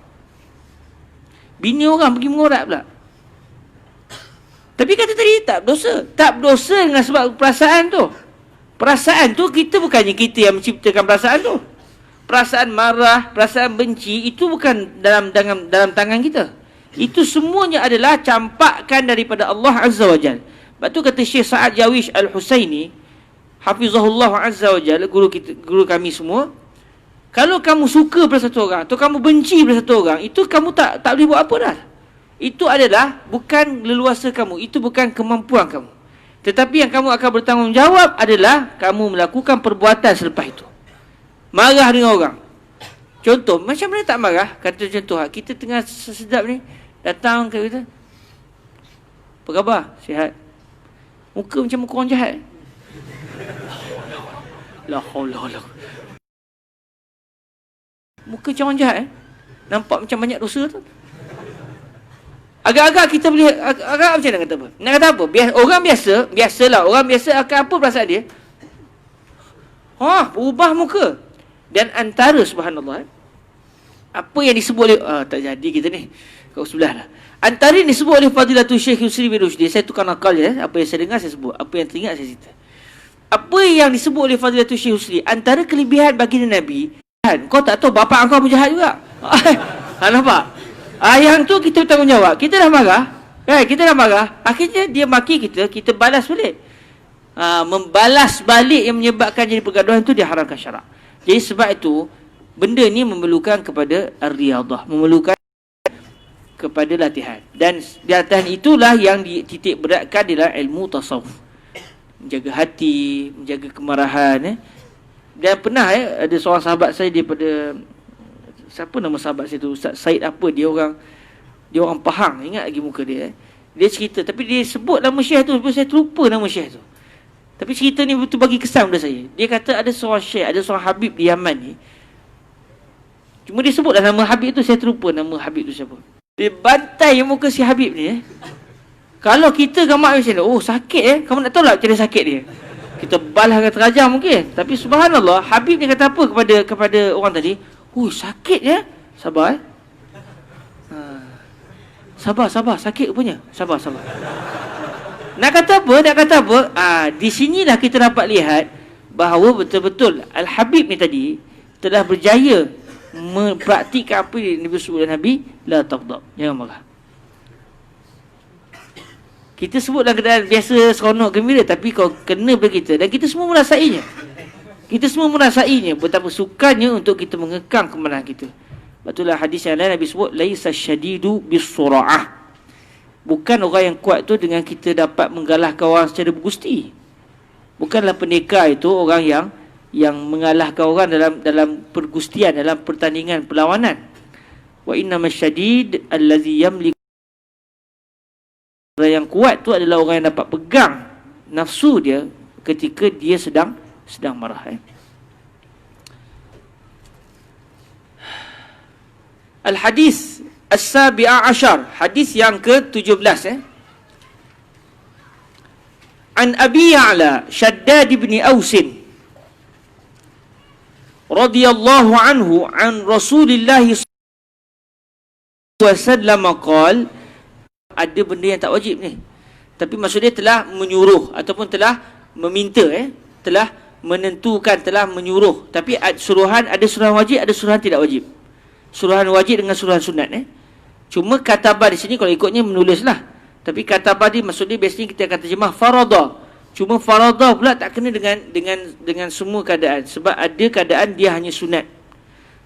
Bini orang pergi mengorat pula. Tapi kata tadi tak berdosa. Tak berdosa dengan sebab perasaan tu. Perasaan tu kita bukannya kita yang menciptakan perasaan tu. Perasaan marah, perasaan benci itu bukan dalam tangan kita. Itu semuanya adalah campakkan daripada Allah Azza wa Jalla. Sebab tu kata Syekh Sa'ad Jawish Al-Husaini, hafizahullah Azza wa Jalla, guru kami semua, kalau kamu suka pada satu orang atau kamu benci pada satu orang, itu kamu tak boleh buat apa dah. Itu adalah bukan leluasa kamu, itu bukan kemampuan kamu. Tetapi yang kamu akan bertanggungjawab adalah kamu melakukan perbuatan selepas itu. Marah dengan orang. Contoh, macam mana tak marah? Kata contoh, kita tengah sedap ni, datang ke kita, apa khabar? Sihat? Muka macam muka orang jahat. La haula wala. Muka macam orang jahat nampak macam banyak dosa tu. Agak-agak kita boleh agak macam nak kata apa? Nak kata apa? Orang biasalah, orang biasa akan apa perasaan dia? Berubah muka. Dan antara subhanallah apa yang disebut oleh tak jadi kita ni kat sebelah dah. Antara yang disebut oleh Fadilatul Syekh Yusri bin Rushdi, saya tukar nakal je, apa yang saya dengar saya sebut, apa yang teringat saya cerita. Apa yang disebut oleh Fadilatul Syekh Yusri, antara kelebihan baginda Nabi, kau tak tahu bapak kau pun jahat juga. Nampak? Yang tu kita bertanggungjawab. Kita dah marah, kita dah marah. Akhirnya dia maki kita, kita balas balik. Membalas balik yang menyebabkan jadi pergaduhan itu diharamkan syarak. Jadi sebab itu benda ni memerlukan kepada ar-riyadah, memerlukan kepada latihan. Dan latihan itulah yang dititik beratkan dalam ilmu tasawuf. Menjaga hati, menjaga kemarahan. Dan pernah ada seorang sahabat saya daripada, siapa nama sahabat saya tu, Ustaz Said apa, dia orang Pahang, ingat lagi muka dia. Dia cerita, tapi dia sebut nama syekh tu, saya terlupa nama syekh tu. Tapi cerita ni betul bagi kesan pada saya. Dia kata ada seorang syekh, ada seorang Habib di Yaman ni. Cuma dia sebutlah nama Habib tu, saya terlupa nama Habib tu siapa. Dia bantai muka si Habib ni. Kalau kita gamak macam ni, sakit kamu nak tahu tak cara sakit dia? Kita balas kata terajam mungkin. Tapi subhanallah, Habib ni kata apa kepada orang tadi? Sakit ya? Sabar Sabar, sakit rupanya. Sabar. Nak kata apa? Di sinilah kita dapat lihat bahawa betul-betul Al-Habib ni tadi telah berjaya mempraktikkan apa yang Nabi sebut Nabi, la taghdab, jangan marah. Kita sebut dalam keadaan biasa, seronok, gembira, tapi kau kena berkita, dan kita semua merasainya. Betapa sukanya untuk kita mengekang kemarahan kita. Betullah hadis yang lain Nabi sebut laisa syadidu bisura'ah. Bukan orang yang kuat tu dengan kita dapat menggalahkan orang secara bergusti. Bukanlah pendekar itu orang yang mengalahkan orang dalam pergustian, dalam pertandingan perlawanan. Wa innamas syadid allazi yamlik. Orang yang kuat tu adalah orang yang dapat pegang nafsu dia ketika dia sedang marah. Al-hadis as-sabi'a ashar, hadis yang ke-17. An Abi Ya'la Shaddad ibn Aus radhiyallahu anhu an Rasulillah sallallahu alaihi wasallam qala, ada benda yang tak wajib ni, tapi maksudnya telah menyuruh ataupun telah meminta, telah menentukan, telah menyuruh. Tapi suruhan, ada suruhan wajib, ada suruhan tidak wajib. Suruhan wajib dengan suruhan sunat. Cuma katabah di sini kalau ikutnya menulislah. Tapi katabah ni maksudnya biasanya kita akan terjemah faradah. Cuma faradah pula tak kena dengan semua keadaan, sebab ada keadaan dia hanya sunat.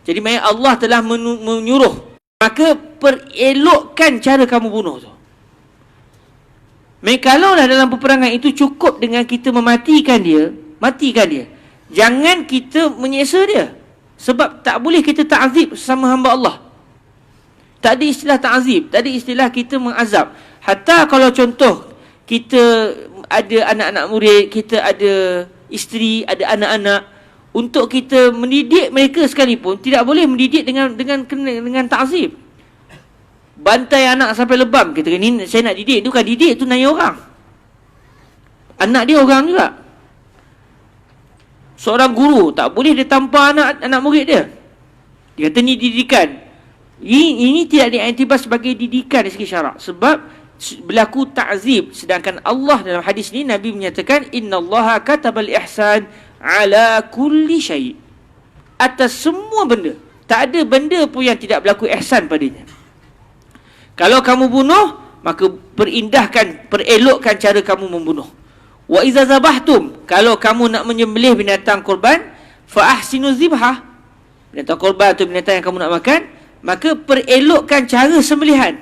Jadi maknanya Allah telah menyuruh, maka perelokkan cara kamu bunuh tu. Kalaulah dalam peperangan itu cukup dengan kita matikan dia. Jangan kita menyeksa dia. Sebab tak boleh kita ta'azib sesama hamba Allah. Tak ada istilah ta'azib, tak ada istilah kita mengazab. Hatta kalau contoh kita ada anak-anak murid, kita ada isteri, ada anak-anak, untuk kita mendidik mereka sekalipun tidak boleh mendidik dengan ta'azib. Bantai anak sampai lebam, kita ni saya nak didik, tu kan didik tu nanya orang. Anak dia orang juga. Seorang guru tak boleh dia tampar anak murid dia. Dia kata ni didikan. Ini tidak diiktibar sebagai didikan dari segi syarak, sebab berlaku ta'zib. Sedangkan Allah dalam hadis ni Nabi menyatakan innallaha katabal ihsan ala kulli syai', atas semua benda. Tak ada benda pun yang tidak berlaku ihsan padanya. Kalau kamu bunuh, maka perelokkan cara kamu membunuh. Wa iza zabahtum, kalau kamu nak menyembelih binatang korban, fa ahsinu zibhah, binatang korban atau binatang yang kamu nak makan, maka perelokkan cara sembelihan.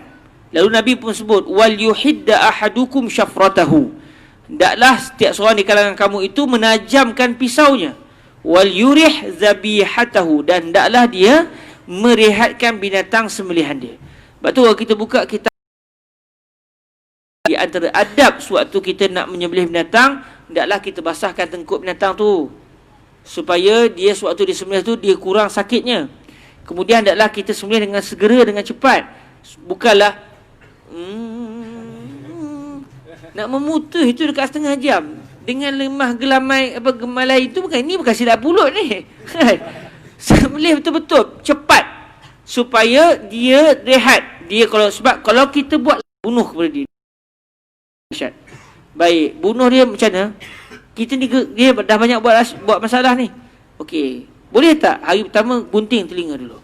Lalu Nabi pun sebut wal yuhidda ahadukum syafratahu, hendaklah setiap seorang di kalangan kamu itu menajamkan pisaunya. Wal yurih zabihatahu, dan hendaklah dia merehatkan binatang sembelihan dia. Sebab tu kalau kita buka kitab, di antara adab sewaktu kita nak menyembelih binatang, hendaklah kita basahkan tengkuk binatang tu. supaya dia sewaktu disembelih tu dia kurang sakitnya. Kemudian hendaklah kita sembelih dengan segera, dengan cepat. Bukanlah nak memutus itu dekat setengah jam dengan lemah gemalai itu. Ini bukan silap pulut ni. Sembelih betul-betul cepat supaya dia rehat. Dia sebab kalau kita buat bunuh kepada dia. Baik, bunuh dia macam mana? Kita ni dia dah banyak buat masalah ni. Okey, boleh tak hari pertama gunting telinga dulu.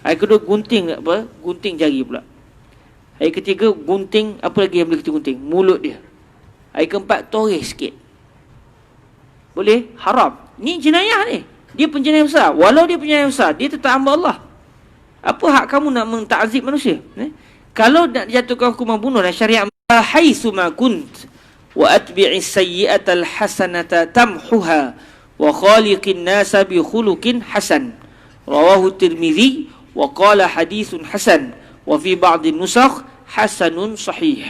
Hari kedua gunting jari pula. Hari ketiga gunting apa lagi yang boleh kita gunting? Mulut dia. Hari keempat toreh sikit. Boleh? Haram. Ni jenayah ni. Dia penjenayah besar. Walau dia penjenayah besar, dia tetap hamba Allah. Apa hak kamu nak mentakzib manusia? Kalau nak dijatuhkan hukuman bunuh dan syariat, haitsu ma kunt wa atbi'is sayyi'atal hasanata tamhuha wa khaliqin nasa bi khuluqin hasan. Rawahu Tirmizi wa qala haditsun hasan wa fi ba'd an-nusakh hasanun sahih.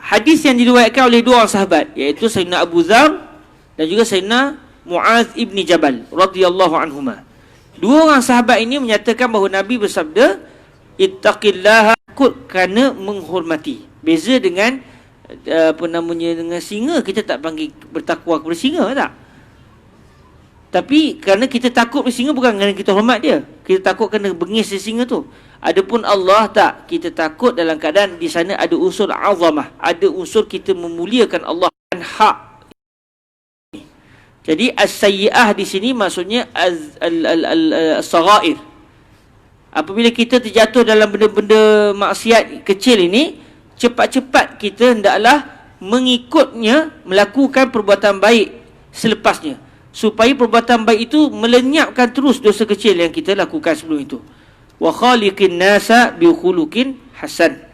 Hadis yang diriwayatkan oleh dua orang sahabat, iaitu Sayyidina Abu Dzar dan juga Sayyidina Muaz ibni Jabal radhiyallahu anhuma. Dua orang sahabat ini menyatakan bahawa Nabi bersabda, ittaqillaha, takut kerana menghormati. Beza dengan dengan singa, kita tak panggil bertakwa kepada singa, tak? Tapi kerana kita takut kepada singa bukan kerana kita hormat dia. Kita takut kerana bengis si singa tu. Adapun Allah tak, kita takut dalam keadaan di sana ada unsur azamah, ada unsur kita memuliakan Allah dan hak. Jadi as-sayyi'ah di sini maksudnya as-saghair. Apabila kita terjatuh dalam benda-benda maksiat kecil ini, cepat-cepat kita hendaklah mengikutnya, melakukan perbuatan baik selepasnya, supaya perbuatan baik itu melenyapkan terus dosa kecil yang kita lakukan sebelum itu. Wa khaliqin nasa bi khuluqin hasan.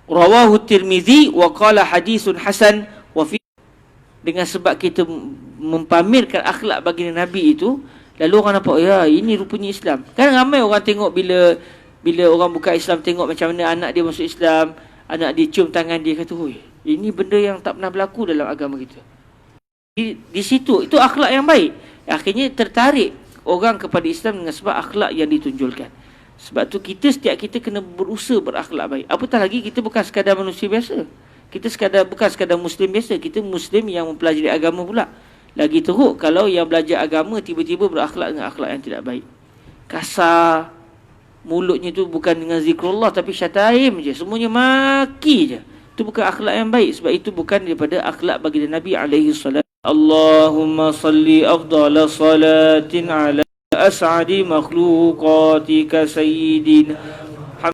Rawahu Tirmizi wa qala haditsun hasan wa fi. Dengan sebab kita mempamerkan akhlak baginda Nabi itu, lalu orang nampak, ya ini rupanya Islam. Kan ramai orang tengok bila orang bukan Islam, tengok macam mana anak dia masuk Islam, anak dia cium tangan dia, kata, "Oi, ini benda yang tak pernah berlaku dalam agama kita." Di situ itu akhlak yang baik. Akhirnya tertarik orang kepada Islam dengan sebab akhlak yang ditunjulkan. Sebab tu setiap kita kena berusaha berakhlak baik. Apatah lagi kita bukan sekadar manusia biasa. Kita bukan sekadar Muslim biasa, kita Muslim yang mempelajari agama pula. Lagi teruk kalau yang belajar agama tiba-tiba berakhlak dengan akhlak yang tidak baik. Kasar, mulutnya tu bukan dengan zikrullah tapi syataim je, semuanya maki je. Itu bukan akhlak yang baik. Sebab itu bukan daripada akhlak baginda Nabi alaihi salam. Allahumma salli afdala salatin ala as'adi makhluqatika sayyidina